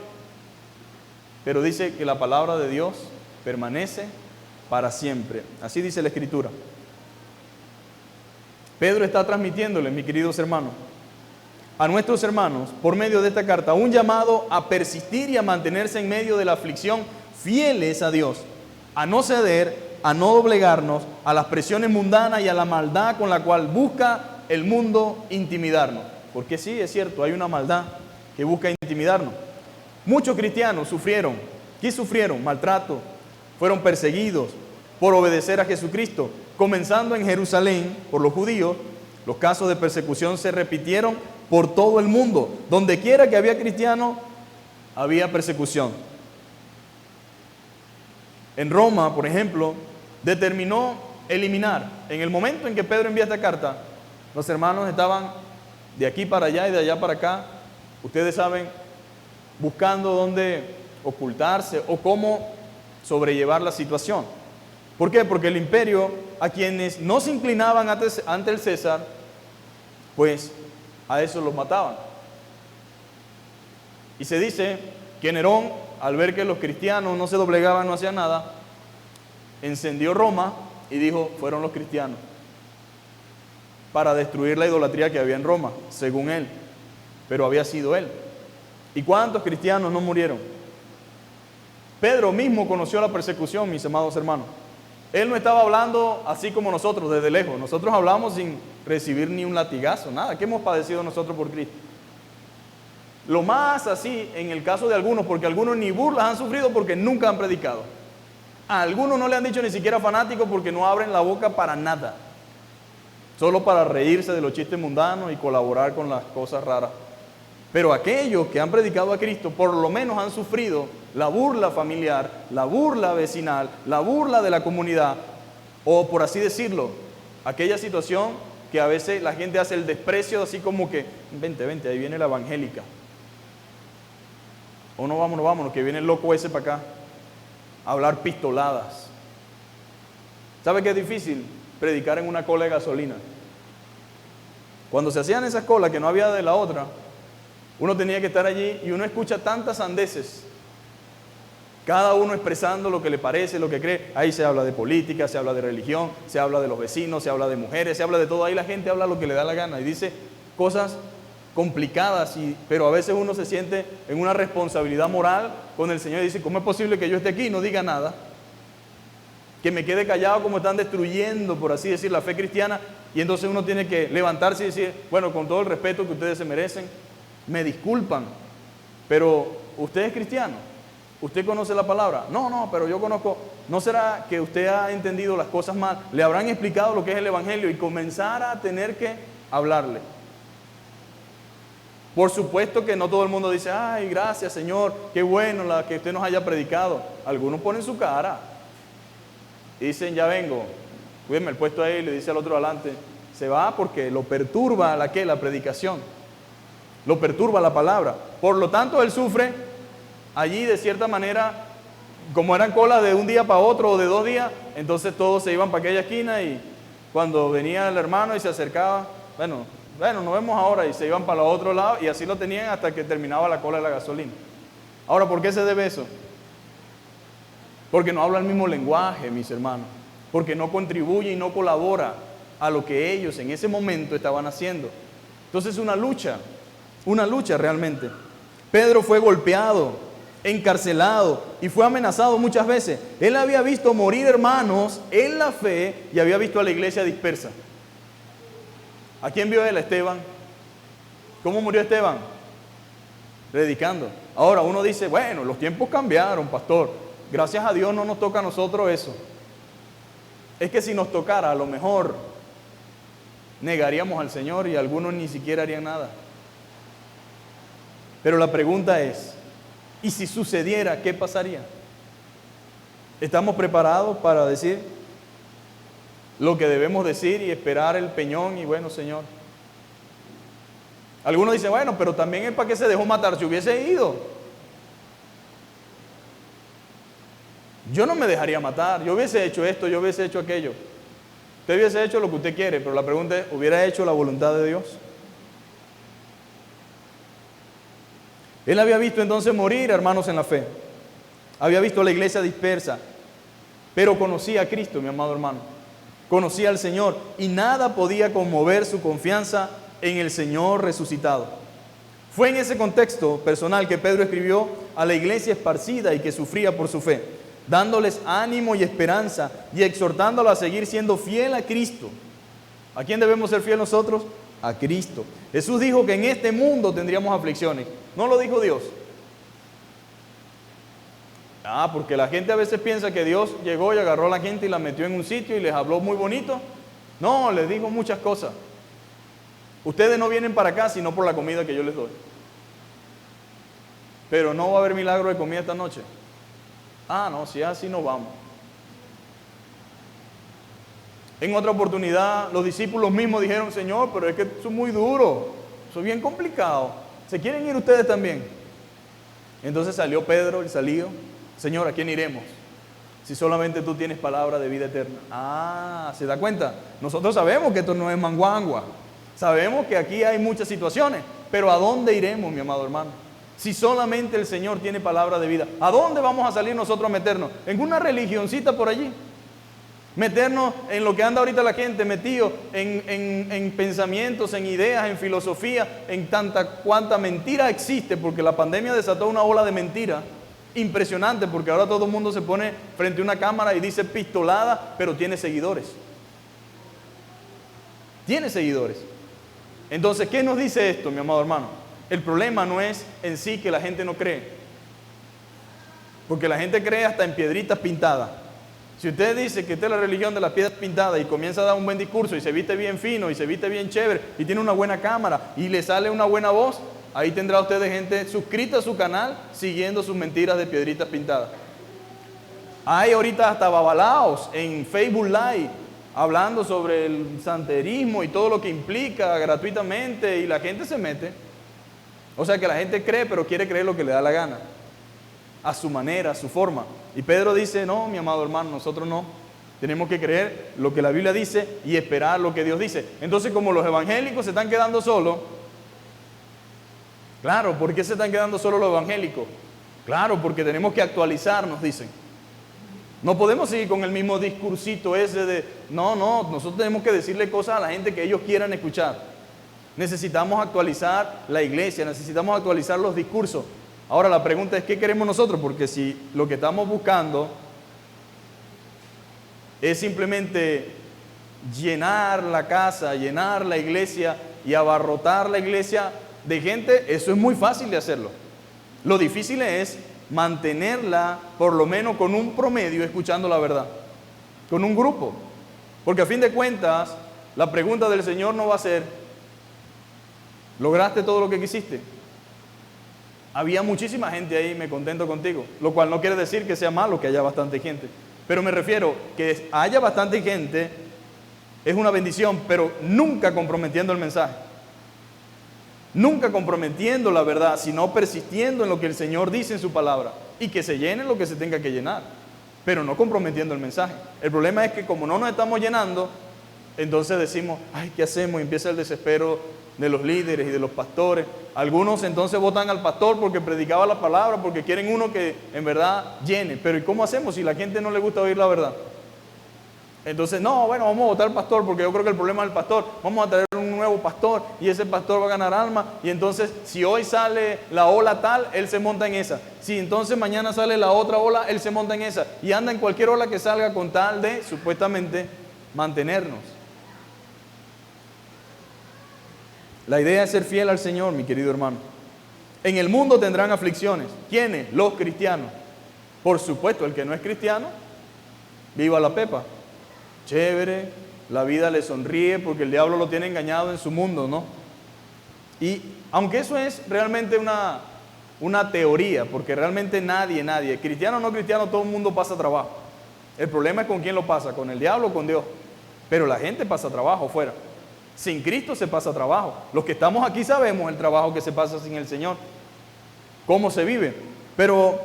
pero dice que la palabra de Dios permanece para siempre. Así dice la Escritura. Pedro está transmitiéndole, mis queridos hermanos, a nuestros hermanos, por medio de esta carta, un llamado a persistir y a mantenerse en medio de la aflicción, fieles a Dios, a no ceder, a no doblegarnos a las presiones mundanas y a la maldad con la cual busca el mundo intimidarnos. Porque sí, es cierto, hay una maldad que busca intimidarnos. Muchos cristianos sufrieron. ¿Qué sufrieron? Maltrato. Fueron perseguidos por obedecer a Jesucristo. Comenzando en Jerusalén por los judíos, los casos de persecución se repitieron por todo el mundo. Donde quiera que había cristianos, había persecución. En Roma, por ejemplo, determinó eliminar. En el momento en que Pedro envía esta carta, los hermanos estaban de aquí para allá y de allá para acá, ustedes saben, buscando dónde ocultarse o cómo sobrellevar la situación. ¿Por qué? Porque el imperio, a quienes no se inclinaban ante el César, pues a esos los mataban. Y se dice que Nerón, al ver que los cristianos no se doblegaban, no hacían nada, encendió Roma y dijo, fueron los cristianos, para destruir la idolatría que había en Roma, según él, pero había sido él. ¿Y cuántos cristianos no murieron? Pedro mismo conoció la persecución, mis amados hermanos. Él no estaba hablando así como nosotros, desde lejos. Nosotros hablamos sin recibir ni un latigazo, nada. ¿Qué hemos padecido nosotros por Cristo? Lo más así en el caso de algunos, porque algunos ni burlas han sufrido porque nunca han predicado. A algunos no le han dicho ni siquiera fanáticos porque no abren la boca para nada. Solo para reírse de los chistes mundanos y colaborar con las cosas raras. Pero aquellos que han predicado a Cristo por lo menos han sufrido la burla familiar, la burla vecinal, la burla de la comunidad, o por así decirlo, aquella situación que a veces la gente hace el desprecio así como que, vente, ahí viene la evangélica. O no, vámonos, que viene el loco ese para acá a hablar pistoladas. ¿Sabe qué es difícil? Predicar en una cola de gasolina. Cuando se hacían esas colas que no había de la otra, uno tenía que estar allí y uno escucha tantas sandeces, cada uno expresando lo que le parece, lo que cree. Ahí se habla de política, se habla de religión, se habla de los vecinos, se habla de mujeres, se habla de todo. Ahí la gente habla lo que le da la gana y dice cosas complicadas, pero a veces uno se siente en una responsabilidad moral con el Señor y dice, ¿cómo es posible que yo esté aquí y no diga nada? Que me quede callado como están destruyendo, por así decir, la fe cristiana. Y entonces uno tiene que levantarse y decir, bueno, con todo el respeto que ustedes se merecen, me disculpan, pero usted es cristiano, usted conoce la palabra. No, pero yo conozco. ¿No será que usted ha entendido las cosas mal? Le habrán explicado lo que es el evangelio y comenzar a tener que hablarle. Por supuesto que no todo el mundo dice, ay, gracias Señor, qué bueno que usted nos haya predicado. Algunos ponen su cara y dicen, ya vengo, cuídeme el puesto ahí, le dice al otro adelante, se va porque lo perturba la predicación, lo perturba la palabra. Por lo tanto, él sufre allí de cierta manera, como eran colas de un día para otro o de 2 días, entonces todos se iban para aquella esquina y cuando venía el hermano y se acercaba, bueno, nos vemos ahora, y se iban para el otro lado y así lo tenían hasta que terminaba la cola de la gasolina. Ahora, ¿por qué se debe eso? Porque no habla el mismo lenguaje, mis hermanos, porque no contribuye y no colabora a lo que ellos en ese momento estaban haciendo. Entonces una lucha realmente. Pedro fue golpeado, encarcelado y fue amenazado muchas veces. Él había visto morir hermanos en la fe y había visto a la iglesia dispersa. ¿A quién vio él? A Esteban. ¿Cómo murió Esteban? Predicando. Ahora uno dice, bueno, los tiempos cambiaron, pastor. Gracias a Dios no nos toca a nosotros eso. es que si nos tocara, a lo mejor negaríamos al Señor y algunos ni siquiera harían nada. Pero la pregunta es, ¿y si sucediera, qué pasaría? ¿Estamos preparados para decir lo que debemos decir y esperar el peñón y bueno, Señor? Algunos dicen, bueno, pero también es para qué se dejó matar, si hubiese ido. Yo no me dejaría matar, yo hubiese hecho esto, yo hubiese hecho aquello. Usted hubiese hecho lo que usted quiere, pero la pregunta es, ¿hubiera hecho la voluntad de Dios? Él había visto entonces morir hermanos en la fe. Había visto a la iglesia dispersa, pero conocía a Cristo, mi amado hermano. Conocía al Señor y nada podía conmover su confianza en el Señor resucitado. Fue en ese contexto personal que Pedro escribió a la iglesia esparcida y que sufría por su fe, dándoles ánimo y esperanza y exhortándolo a seguir siendo fiel a Cristo. ¿A quién debemos ser fiel nosotros? A Cristo. Jesús dijo que en este mundo tendríamos aflicciones. ¿No lo dijo Dios? Porque la gente a veces piensa que Dios llegó y agarró a la gente y la metió en un sitio y les habló muy bonito. No, les dijo muchas cosas. Ustedes no vienen para acá sino por la comida que yo les doy. Pero no va a haber milagro de comida esta noche. No, si es así no vamos. En otra oportunidad los discípulos mismos dijeron, Señor, pero es que eso es muy duro, eso es bien complicado. ¿Se quieren ir ustedes también? Entonces salió Pedro, el salido. Señor, ¿a quién iremos? Si solamente tú tienes palabra de vida eterna. ¿Se da cuenta? Nosotros sabemos que esto no es manguangua. Sabemos que aquí hay muchas situaciones. Pero ¿a dónde iremos, mi amado hermano? Si solamente el Señor tiene palabra de vida. ¿A dónde vamos a salir nosotros a meternos? ¿En una religioncita por allí? Meternos en lo que anda ahorita la gente, metido en pensamientos, en ideas, en filosofía, en cuanta mentira existe, porque la pandemia desató una ola de mentira impresionante, porque ahora todo el mundo se pone frente a una cámara y dice pistolada, pero tiene seguidores. Tiene seguidores. Entonces, ¿qué nos dice esto, mi amado hermano? El problema no es en sí que la gente no cree, porque la gente cree hasta en piedritas pintadas. Si usted dice que esta es la religión de las piedras pintadas y comienza a dar un buen discurso y se viste bien fino y se viste bien chévere y tiene una buena cámara y le sale una buena voz, ahí tendrá usted gente suscrita a su canal siguiendo sus mentiras de piedritas pintadas. Hay ahorita hasta babalaos en Facebook Live hablando sobre el santerismo y todo lo que implica gratuitamente y la gente se mete. O sea que la gente cree, pero quiere creer lo que le da la gana, a su manera, a su forma. Y Pedro dice, no, mi amado hermano, nosotros no. Tenemos que creer lo que la Biblia dice y esperar lo que Dios dice. Entonces, como los evangélicos se están quedando solos, claro, ¿por qué se están quedando solos los evangélicos? Claro, porque tenemos que actualizarnos, dicen. No podemos seguir con el mismo discursito ese de, no, nosotros tenemos que decirle cosas a la gente que ellos quieran escuchar. Necesitamos actualizar la iglesia, necesitamos actualizar los discursos. Ahora la pregunta es, ¿qué queremos nosotros? Porque si lo que estamos buscando es simplemente llenar la casa, llenar la iglesia y abarrotar la iglesia de gente, eso es muy fácil de hacerlo. Lo difícil es mantenerla por lo menos con un promedio escuchando la verdad, con un grupo. Porque a fin de cuentas, la pregunta del Señor no va a ser, ¿lograste todo lo que quisiste? Había muchísima gente ahí, me contento contigo, lo cual no quiere decir que sea malo que haya bastante gente, pero me refiero que haya bastante gente es una bendición, pero nunca comprometiendo el mensaje, nunca comprometiendo la verdad, sino persistiendo en lo que el Señor dice en su palabra y que se llene lo que se tenga que llenar, pero no comprometiendo el mensaje. El problema es que como no nos estamos llenando, entonces decimos, ay, ¿qué hacemos? Y empieza el desespero de los líderes y de los pastores. Algunos entonces votan al pastor porque predicaba la palabra, porque quieren uno que en verdad llene. Pero ¿y cómo hacemos si la gente no le gusta oír la verdad? Entonces, no, bueno, vamos a votar al pastor porque yo creo que el problema es el pastor. Vamos a traer un nuevo pastor y ese pastor va a ganar alma. Y entonces, si hoy sale la ola tal, él se monta en esa. Si entonces mañana sale la otra ola, él se monta en esa. Y anda en cualquier ola que salga con tal de, supuestamente, mantenernos. La idea es ser fiel al Señor, mi querido hermano. En el mundo tendrán aflicciones. ¿Quiénes? Los cristianos. Por supuesto, el que no es cristiano, viva la pepa. chévere, la vida le sonríe porque el diablo lo tiene engañado en su mundo, ¿no? Y aunque eso es realmente una teoría, porque realmente nadie, cristiano o no cristiano, todo el mundo pasa trabajo. El problema es con quién lo pasa, con el diablo o con Dios. Pero la gente pasa trabajo fuera. Sin Cristo se pasa trabajo. Los que estamos aquí sabemos el trabajo que se pasa sin el Señor, cómo se vive. Pero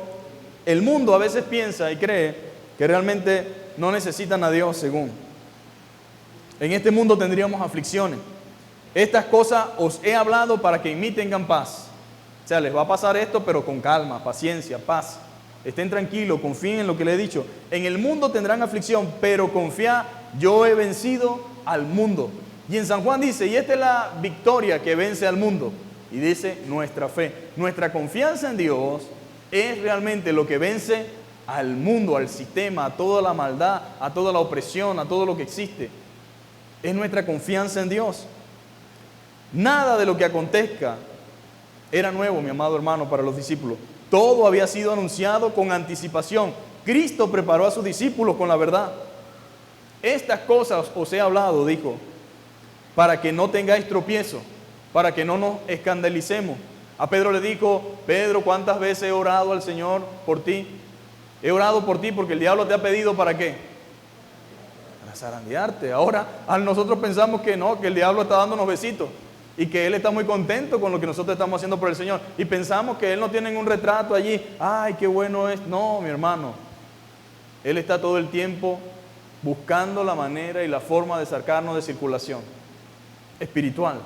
el mundo a veces piensa y cree que realmente no necesitan a Dios, según. En este mundo tendríamos aflicciones. Estas cosas os he hablado para que en mí tengan paz. O sea, les va a pasar esto, pero con calma, paciencia, paz. Estén tranquilos, confíen en lo que les he dicho. En el mundo tendrán aflicción, pero confía, yo he vencido al mundo. Y en San Juan dice, y esta es la victoria que vence al mundo. Y dice, nuestra fe. Nuestra confianza en Dios es realmente lo que vence al mundo, al sistema, a toda la maldad, a toda la opresión, a todo lo que existe. Es nuestra confianza en Dios. Nada de lo que acontezca era nuevo, mi amado hermano, para los discípulos. Todo había sido anunciado con anticipación. Cristo preparó a sus discípulos con la verdad. Estas cosas os he hablado, dijo, para que no tengáis tropiezo, para que no nos escandalicemos. A Pedro le dijo, Pedro, ¿cuántas veces he orado al Señor por ti? He orado por ti porque el diablo te ha pedido, ¿para qué? Para zarandearte. Ahora nosotros pensamos que no, que el diablo está dándonos besitos y que Él está muy contento con lo que nosotros estamos haciendo por el Señor. Y pensamos que Él no tiene un retrato allí. ¡Ay, qué bueno es! No, mi hermano. Él está todo el tiempo buscando la manera y la forma de sacarnos de circulación espiritual,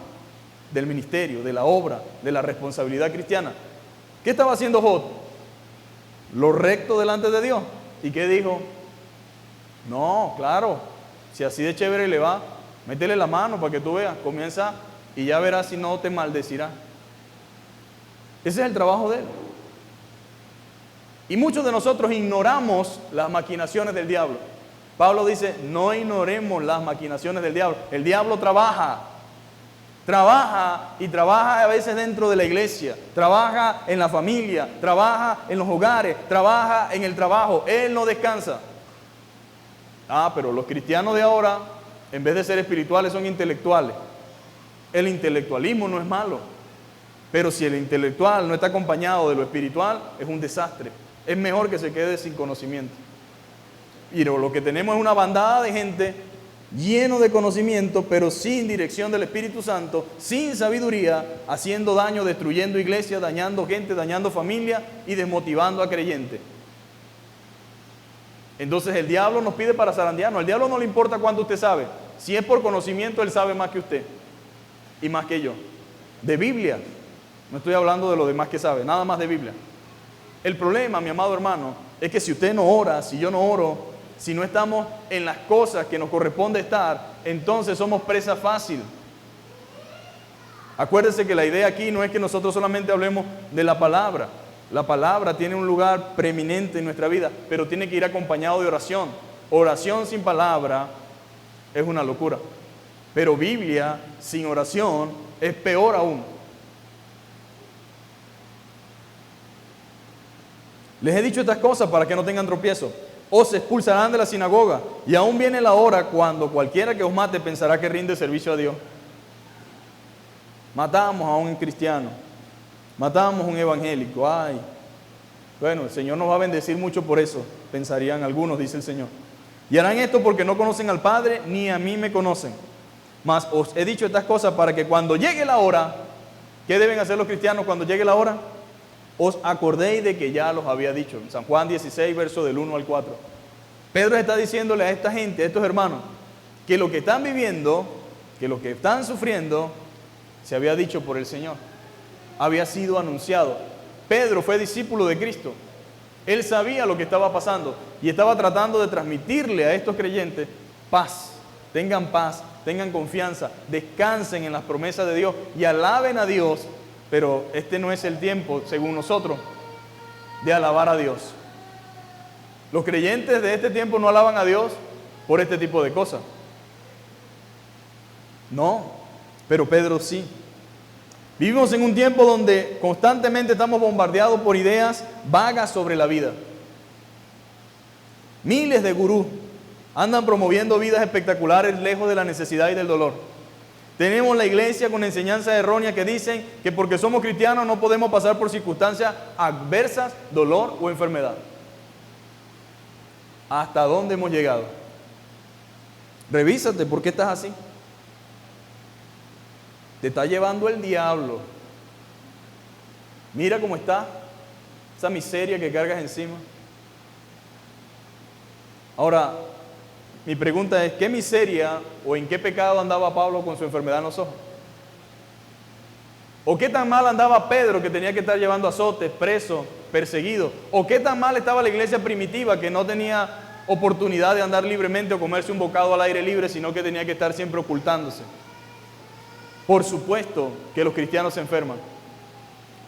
del ministerio, de la obra, de la responsabilidad cristiana. ¿Qué estaba haciendo Job? Lo recto delante de Dios. ¿Y qué dijo? No, claro, si así de chévere le va, métele la mano para que tú veas, comienza y ya verás si no te maldecirá. Ese es el trabajo de Él. Y muchos de nosotros ignoramos las maquinaciones del diablo. Pablo dice, no ignoremos las maquinaciones del diablo. El diablo trabaja y trabaja a veces dentro de la iglesia, trabaja en la familia, trabaja en los hogares, trabaja en el trabajo. Él no descansa. Pero los cristianos de ahora, en vez de ser espirituales, son intelectuales. El intelectualismo no es malo, pero si el intelectual no está acompañado de lo espiritual, es un desastre. Es mejor que se quede sin conocimiento. Y lo que tenemos es una bandada de gente lleno de conocimiento, pero sin dirección del Espíritu Santo, sin sabiduría, haciendo daño, destruyendo iglesias, dañando gente, dañando familia y desmotivando a creyentes. Entonces el diablo nos pide para zarandearnos. Al diablo no le importa cuánto usted sabe. Si es por conocimiento, él sabe más que usted y más que yo. De Biblia, no estoy hablando de lo demás que sabe, nada más de Biblia. El problema, mi amado hermano, es que si usted no ora, si yo no oro, si no estamos en las cosas que nos corresponde estar, entonces somos presa fácil. Acuérdense que la idea aquí no es que nosotros solamente hablemos de la palabra. La palabra tiene un lugar preeminente en nuestra vida, pero tiene que ir acompañado de oración. Oración sin palabra es una locura. Pero Biblia sin oración es peor aún. Les he dicho estas cosas para que no tengan tropiezo. Os expulsarán de la sinagoga, y aún viene la hora cuando cualquiera que os mate pensará que rinde servicio a Dios. Matamos a un cristiano, matamos a un evangélico. Ay, bueno, el Señor nos va a bendecir mucho por eso, pensarían algunos, dice el Señor. Y harán esto porque no conocen al Padre, ni a mí me conocen. Mas os he dicho estas cosas para que cuando llegue la hora, ¿qué deben hacer los cristianos cuando llegue la hora? Os acordéis de que ya los había dicho. En San Juan 16, verso del 1 al 4. Pedro está diciéndole a esta gente, a estos hermanos, que lo que están viviendo, que lo que están sufriendo, se había dicho por el Señor. Había sido anunciado. Pedro fue discípulo de Cristo. Él sabía lo que estaba pasando y estaba tratando de transmitirle a estos creyentes paz. Tengan confianza, descansen en las promesas de Dios y alaben a Dios. Pero este no es el tiempo, según nosotros, de alabar a Dios. Los creyentes de este tiempo no alaban a Dios por este tipo de cosas. No, pero Pedro sí. Vivimos en un tiempo donde constantemente estamos bombardeados por ideas vagas sobre la vida. Miles de gurús Andan promoviendo vidas espectaculares lejos de la necesidad y del dolor. Tenemos la iglesia con enseñanzas erróneas que dicen que porque somos cristianos no podemos pasar por circunstancias adversas, dolor o enfermedad. ¿Hasta dónde hemos llegado? Revísate, ¿por qué estás así? Te está llevando el diablo. Mira cómo está esa miseria que cargas encima. Ahora, mi pregunta es, ¿qué miseria o en qué pecado andaba Pablo con su enfermedad en los ojos? ¿O qué tan mal andaba Pedro, que tenía que estar llevando azotes, preso, perseguido? ¿O qué tan mal estaba la iglesia primitiva, que no tenía oportunidad de andar libremente o comerse un bocado al aire libre, sino que tenía que estar siempre ocultándose? Por supuesto que los cristianos se enferman.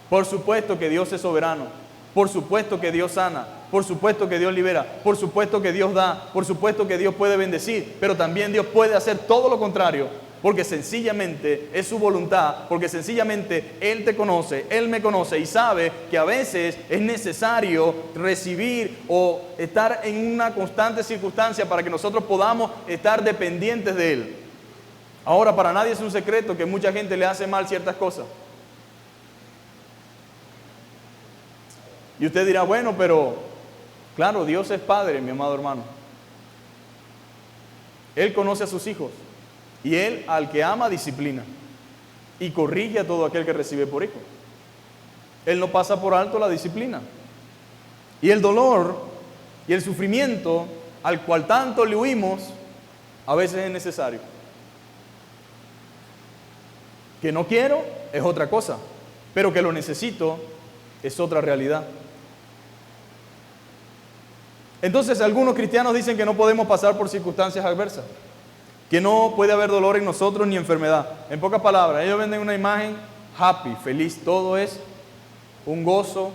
Por supuesto que Dios es soberano. Por supuesto que Dios sana. Por supuesto que Dios libera. Por supuesto que Dios da. Por supuesto que Dios puede bendecir. Pero también Dios puede hacer todo lo contrario. Porque sencillamente es su voluntad. Porque sencillamente Él te conoce. Él me conoce. Y sabe que a veces es necesario recibir o estar en una constante circunstancia para que nosotros podamos estar dependientes de Él. Ahora, para nadie es un secreto que mucha gente le hace mal ciertas cosas. Y usted dirá, bueno, pero claro, Dios es Padre, mi amado hermano. Él conoce a sus hijos y Él al que ama disciplina y corrige a todo aquel que recibe por hijo. Él no pasa por alto la disciplina. Y el dolor y el sufrimiento al cual tanto le huimos, a veces es necesario. Que no quiero es otra cosa, pero que lo necesito es otra realidad. Entonces algunos cristianos dicen que no podemos pasar por circunstancias adversas, que no puede haber dolor en nosotros ni enfermedad. En pocas palabras, ellos venden una imagen happy, feliz, todo es un gozo,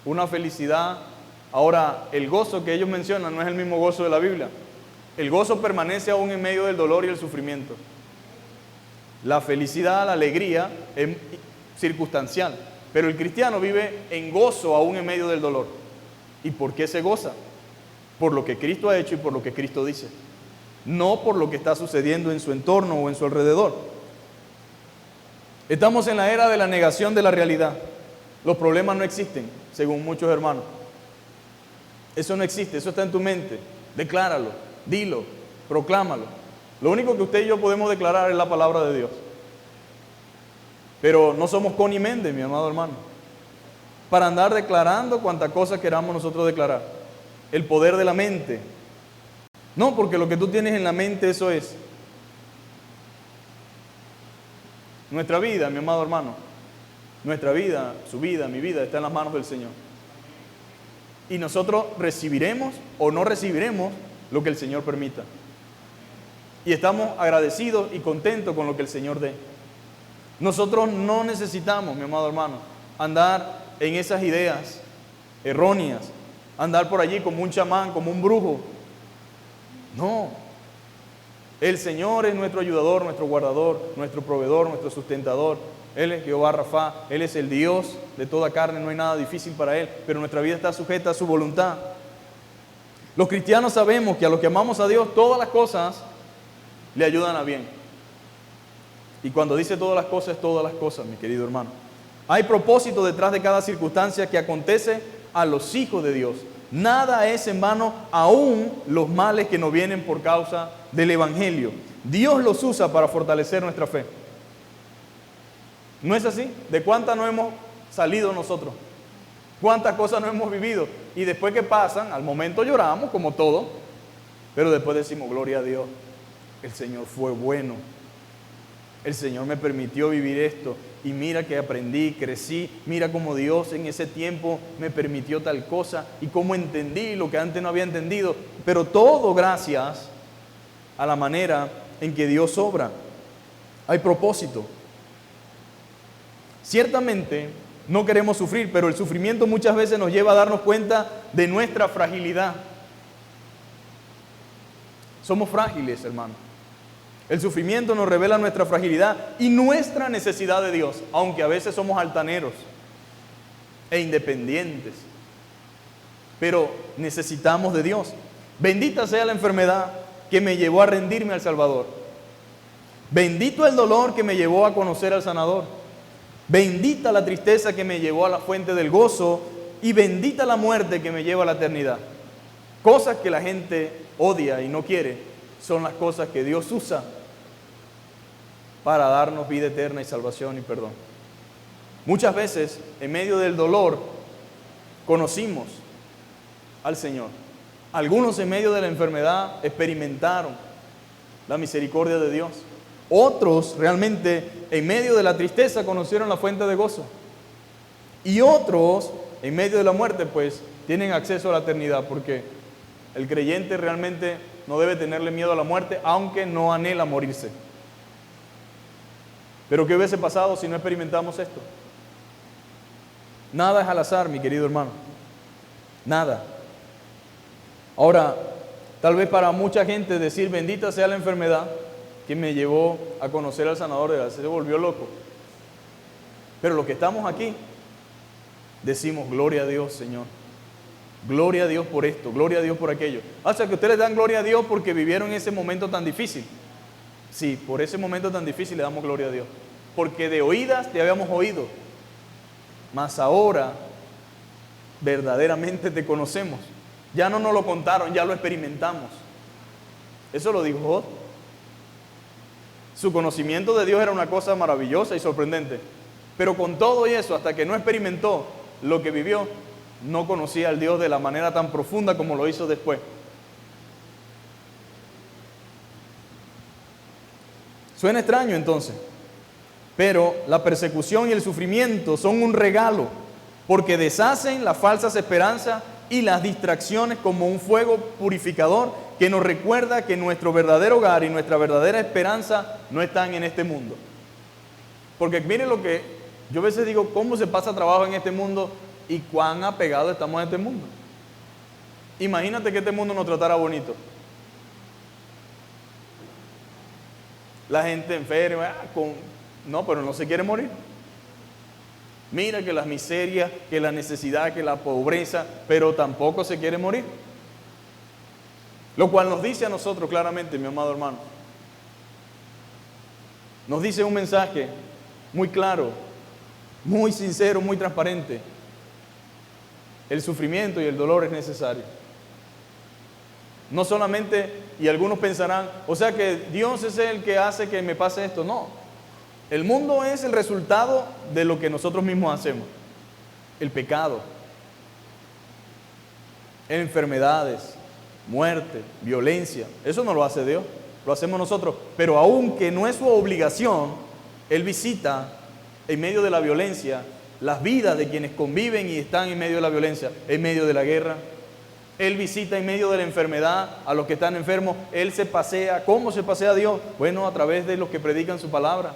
una felicidad. Ahora, el gozo que ellos mencionan no es el mismo gozo de la Biblia. El gozo permanece aún en medio del dolor y el sufrimiento. La felicidad, la alegría es circunstancial, pero el cristiano vive en gozo aún en medio del dolor. ¿Y por qué se goza? Por lo que Cristo ha hecho y por lo que Cristo dice, no por lo que está sucediendo en su entorno o en su alrededor. Estamos en la era de la negación de la realidad. Los problemas no existen, según muchos hermanos. Eso no existe, eso está en tu mente. Decláralo, dilo, proclámalo. Lo único que usted y yo podemos declarar es la palabra de Dios. Pero no somos Connie Méndez, mi amado hermano, para andar declarando cuantas cosas queramos nosotros declarar. El poder de la mente. No, porque lo que tú tienes en la mente, eso es. Nuestra vida, mi amado hermano, nuestra vida, su vida, mi vida, está en las manos del Señor. Y nosotros recibiremos o no recibiremos lo que el Señor permita. Y estamos agradecidos y contentos con lo que el Señor dé. Nosotros no necesitamos, mi amado hermano, andar en esas ideas erróneas, andar por allí como un chamán, como un brujo. No. El Señor es nuestro ayudador, nuestro guardador, nuestro proveedor, nuestro sustentador. Él es Jehová Rafa, Él es el Dios de toda carne, no hay nada difícil para Él, pero nuestra vida está sujeta a su voluntad. Los cristianos sabemos que a los que amamos a Dios, todas las cosas le ayudan a bien. Y cuando dice todas las cosas, es todas las cosas, mi querido hermano. Hay propósito detrás de cada circunstancia que acontece a los hijos de Dios. Nada es en vano, aún los males que nos vienen por causa del Evangelio. Dios los usa para fortalecer nuestra fe. ¿No es así? ¿De cuántas no hemos salido nosotros? ¿Cuántas cosas no hemos vivido? Y después que pasan, al momento lloramos, como todo, pero después decimos, gloria a Dios, el Señor fue bueno. El Señor me permitió vivir esto y mira que aprendí, crecí, mira cómo Dios en ese tiempo me permitió tal cosa y cómo entendí lo que antes no había entendido, pero todo gracias a la manera en que Dios obra. Hay propósito. Ciertamente no queremos sufrir, pero el sufrimiento muchas veces nos lleva a darnos cuenta de nuestra fragilidad. Somos frágiles, hermano. El sufrimiento nos revela nuestra fragilidad y nuestra necesidad de Dios, aunque a veces somos altaneros e independientes. Pero necesitamos de Dios. Bendita sea la enfermedad que me llevó a rendirme al Salvador. Bendito el dolor que me llevó a conocer al Sanador. Bendita la tristeza que me llevó a la fuente del gozo. Y bendita la muerte que me lleva a la eternidad. Cosas que la gente odia y no quiere son las cosas que Dios usa para darnos vida eterna y salvación y perdón. Muchas veces, en medio del dolor, conocimos al Señor. Algunos en medio de la enfermedad experimentaron la misericordia de Dios. Otros realmente en medio de la tristeza conocieron la fuente de gozo. Y otros en medio de la muerte pues tienen acceso a la eternidad, porque el creyente realmente no debe tenerle miedo a la muerte, aunque no anhela morirse. Pero ¿qué hubiese pasado si no experimentamos esto? Nada es al azar, mi querido hermano. Nada. Ahora, tal vez para mucha gente decir bendita sea la enfermedad que me llevó a conocer al Sanador, se volvió loco. Pero los que estamos aquí decimos gloria a Dios, Señor. Gloria a Dios por esto, gloria a Dios por aquello. O sea que ustedes dan gloria a Dios porque vivieron ese momento tan difícil. Sí, por ese momento tan difícil le damos gloria a Dios. Porque de oídas te habíamos oído, mas ahora verdaderamente te conocemos. Ya no nos lo contaron, ya lo experimentamos. Eso lo dijo Job. Su conocimiento de Dios era una cosa maravillosa y sorprendente. Pero con todo y eso, hasta que no experimentó lo que vivió, no conocía al Dios de la manera tan profunda como lo hizo después. Suena extraño entonces, pero la persecución y el sufrimiento son un regalo, porque deshacen las falsas esperanzas y las distracciones como un fuego purificador que nos recuerda que nuestro verdadero hogar y nuestra verdadera esperanza no están en este mundo. Porque miren lo que yo a veces digo, cómo se pasa trabajo en este mundo y cuán apegados estamos a este mundo. Imagínate que este mundo nos tratara bonito. La gente enferma, no, pero no se quiere morir. Mira que las miserias, que la necesidad, que la pobreza, pero tampoco se quiere morir. Lo cual nos dice a nosotros claramente, mi amado hermano, nos dice un mensaje muy claro, muy sincero, muy transparente. El sufrimiento y el dolor es necesario. No solamente, y algunos pensarán, o sea que Dios es el que hace que me pase esto. No, el mundo es el resultado de lo que nosotros mismos hacemos. El pecado, enfermedades, muerte, violencia, eso no lo hace Dios, lo hacemos nosotros. Pero aunque no es su obligación, Él visita en medio de la violencia las vidas de quienes conviven y están en medio de la violencia, en medio de la guerra. Él visita en medio de la enfermedad a los que están enfermos. Él se pasea. ¿Cómo se pasea Dios? Bueno, a través de los que predican su palabra,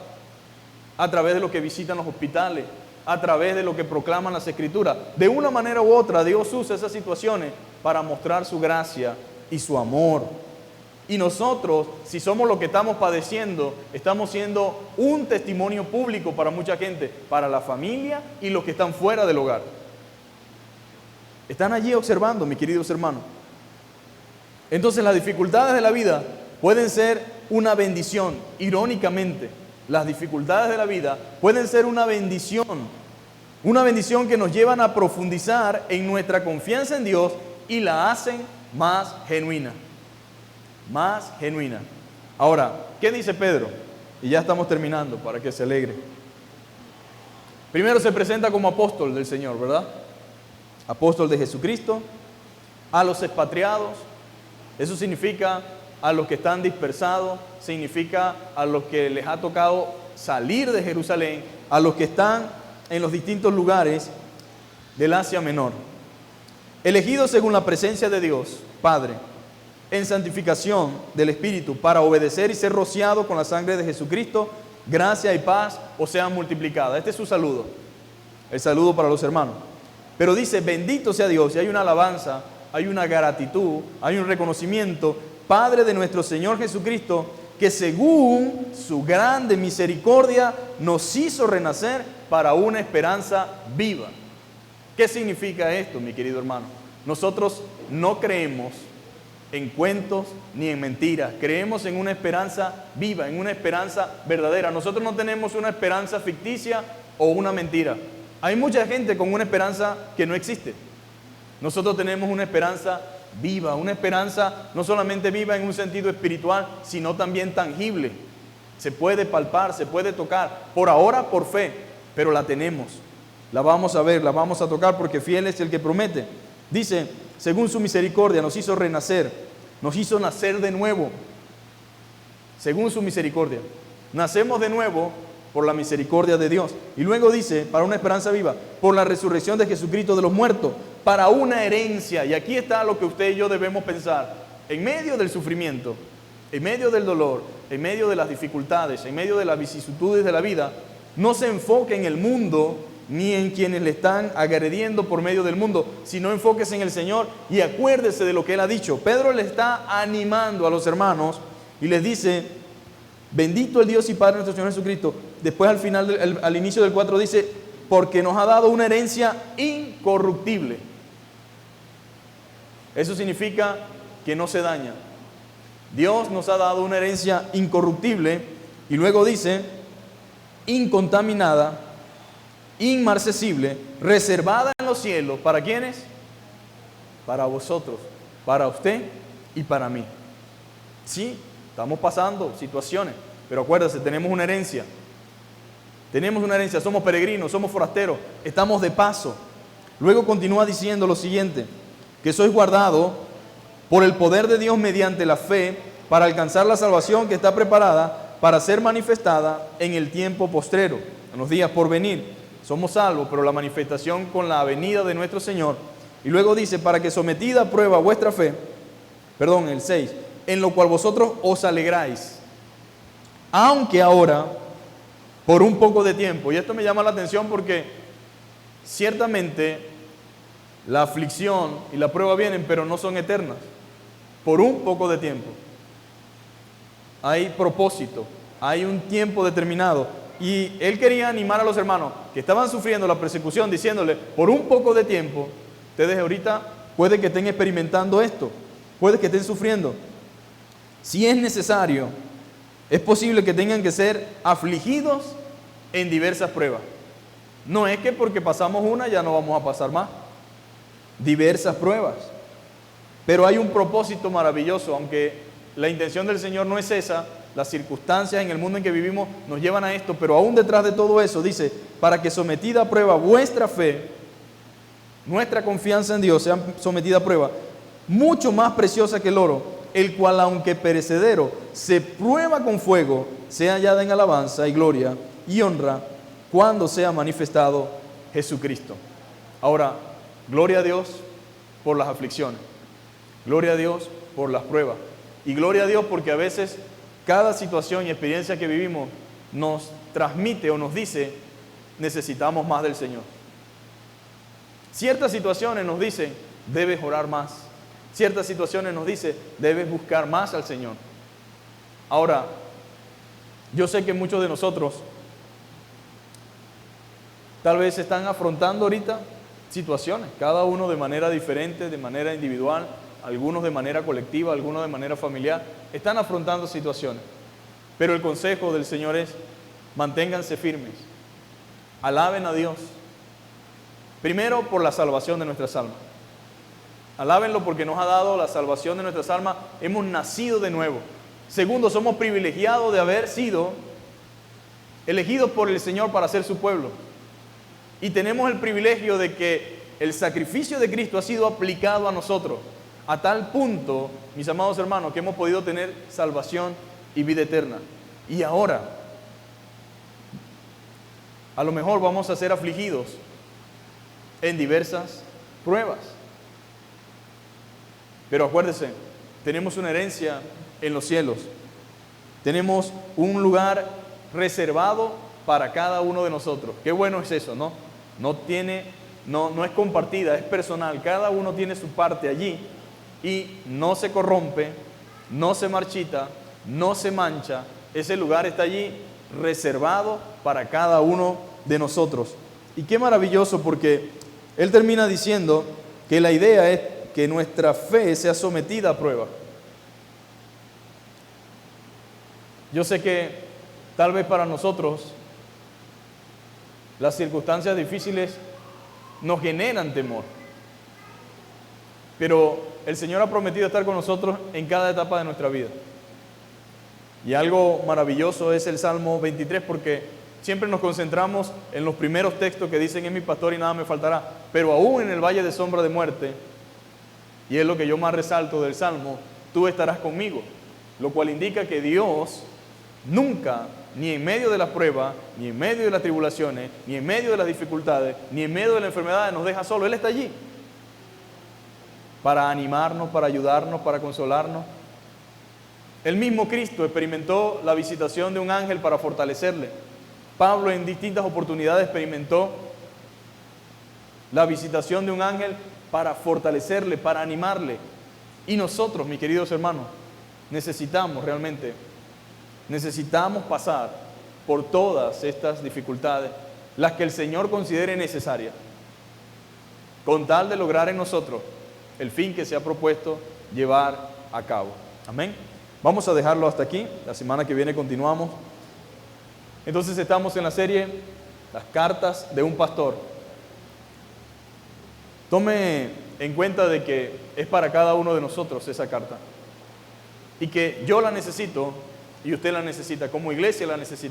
a través de los que visitan los hospitales, a través de los que proclaman las Escrituras. De una manera u otra, Dios usa esas situaciones para mostrar su gracia y su amor. Y nosotros, si somos los que estamos padeciendo, estamos siendo un testimonio público para mucha gente, para la familia y los que están fuera del hogar. Están allí observando, mis queridos hermanos. Entonces las dificultades de la vida pueden ser una bendición. Irónicamente, las dificultades de la vida pueden ser una bendición que nos llevan a profundizar en nuestra confianza en Dios y la hacen más genuina. Más genuina. Ahora, ¿qué dice Pedro? Y ya estamos terminando para que se alegre. Primero se presenta como apóstol del Señor, ¿verdad? Apóstol de Jesucristo, a los expatriados, eso significa a los que están dispersados, significa a los que les ha tocado salir de Jerusalén, a los que están en los distintos lugares del Asia Menor. Elegidos según la presencia de Dios, Padre, en santificación del Espíritu, para obedecer y ser rociado con la sangre de Jesucristo, gracia y paz os sean multiplicadas. Este es su saludo, el saludo para los hermanos. Pero dice, bendito sea Dios, y hay una alabanza, hay una gratitud, hay un reconocimiento, Padre de nuestro Señor Jesucristo, que según su grande misericordia nos hizo renacer para una esperanza viva. ¿Qué significa esto, mi querido hermano? Nosotros no creemos en cuentos ni en mentiras. Creemos en una esperanza viva, en una esperanza verdadera. Nosotros no tenemos una esperanza ficticia o una mentira. Hay mucha gente con una esperanza que no existe. Nosotros tenemos una esperanza viva, una esperanza no solamente viva en un sentido espiritual, sino también tangible. Se puede palpar, se puede tocar, por ahora por fe, pero la tenemos. La vamos a ver, la vamos a tocar porque fiel es el que promete. Dice, según su misericordia nos hizo renacer, nos hizo nacer de nuevo. Según su misericordia. Nacemos de nuevo por la misericordia de Dios. Y luego dice, para una esperanza viva, por la resurrección de Jesucristo de los muertos, para una herencia. Y aquí está lo que usted y yo debemos pensar. En medio del sufrimiento, en medio del dolor, en medio de las dificultades, en medio de las vicisitudes de la vida, no se enfoque en el mundo ni en quienes le están agrediendo por medio del mundo, sino enfóquese en el Señor y acuérdese de lo que Él ha dicho. Pedro le está animando a los hermanos y les dice, bendito el Dios y Padre nuestro Señor Jesucristo. Después al final, al inicio del 4 dice, porque nos ha dado una herencia incorruptible. Eso significa que no se daña. Dios nos ha dado una herencia incorruptible y luego dice, incontaminada, inmarcesible, reservada en los cielos. ¿Para quiénes? Para vosotros, para usted y para mí. Sí, estamos pasando situaciones, pero acuérdate, tenemos una herencia. Tenemos una herencia, somos peregrinos, somos forasteros, estamos de paso. Luego continúa diciendo lo siguiente, que sois guardados por el poder de Dios mediante la fe para alcanzar la salvación que está preparada para ser manifestada en el tiempo postrero, en los días por venir. Somos salvos, pero la manifestación con la venida de nuestro Señor. Y luego dice, para que sometida a prueba vuestra fe, el 6, en lo cual vosotros os alegráis, aunque ahora, por un poco de tiempo. Y esto me llama la atención porque ciertamente la aflicción y la prueba vienen, pero no son eternas. Por un poco de tiempo. Hay propósito, hay un tiempo determinado. Y él quería animar a los hermanos que estaban sufriendo la persecución, diciéndole, por un poco de tiempo, ustedes ahorita puede que estén experimentando esto, puede que estén sufriendo. Si es necesario, es posible que tengan que ser afligidos en diversas pruebas. No es que porque pasamos una ya no vamos a pasar más. Diversas pruebas. Pero hay un propósito maravilloso, aunque la intención del Señor no es esa. Las circunstancias en el mundo en que vivimos nos llevan a esto, pero aún detrás de todo eso dice, para que sometida a prueba vuestra fe, nuestra confianza en Dios sea sometida a prueba, mucho más preciosa que el oro, el cual aunque perecedero, se prueba con fuego, sea hallada en alabanza y gloria y honra cuando sea manifestado Jesucristo. Ahora, gloria a Dios por las aflicciones, gloria a Dios por las pruebas y gloria a Dios porque a veces cada situación y experiencia que vivimos nos transmite o nos dice, necesitamos más del Señor. Ciertas situaciones nos dicen, debes orar más. Ciertas situaciones nos dicen, debes buscar más al Señor. Ahora, yo sé que muchos de nosotros tal vez están afrontando ahorita situaciones, cada uno de manera diferente, de manera individual, algunos de manera colectiva, algunos de manera familiar, están afrontando situaciones. Pero el consejo del Señor es, manténganse firmes, alaben a Dios. Primero, por la salvación de nuestras almas. Alábenlo porque nos ha dado la salvación de nuestras almas, hemos nacido de nuevo. Segundo, somos privilegiados de haber sido elegidos por el Señor para ser su pueblo. Y tenemos el privilegio de que el sacrificio de Cristo ha sido aplicado a nosotros. A tal punto, mis amados hermanos, que hemos podido tener salvación y vida eterna. Y ahora, a lo mejor vamos a ser afligidos en diversas pruebas. Pero acuérdense, tenemos una herencia en los cielos. Tenemos un lugar reservado para cada uno de nosotros. Qué bueno es eso, ¿no? No es compartida, es personal. Cada uno tiene su parte allí. Y no se corrompe, no se marchita, no se mancha. Ese lugar está allí reservado para cada uno de nosotros. Y qué maravilloso porque él termina diciendo que la idea es que nuestra fe sea sometida a prueba. Yo sé que tal vez para nosotros las circunstancias difíciles nos generan temor, pero el Señor ha prometido estar con nosotros en cada etapa de nuestra vida. Y algo maravilloso es el Salmo 23, porque siempre nos concentramos en los primeros textos que dicen: es mi pastor y nada me faltará. Pero aún en el valle de sombra de muerte, y es lo que yo más resalto del Salmo, tú estarás conmigo. Lo cual indica que Dios nunca, ni en medio de las pruebas, ni en medio de las tribulaciones, ni en medio de las dificultades, ni en medio de las enfermedades nos deja solo. Él está allí para animarnos, para ayudarnos, para consolarnos. El mismo Cristo experimentó la visitación de un ángel para fortalecerle. Pablo en distintas oportunidades experimentó la visitación de un ángel para fortalecerle, para animarle. Y nosotros, mis queridos hermanos, necesitamos pasar por todas estas dificultades, las que el Señor considere necesarias, con tal de lograr en nosotros el fin que se ha propuesto llevar a cabo. Amén. Vamos a dejarlo hasta aquí. La semana que viene continuamos. Entonces estamos en la serie Las cartas de un pastor. Tome en cuenta de que es para cada uno de nosotros esa carta. Y que yo la necesito y usted la necesita, como iglesia la necesitamos.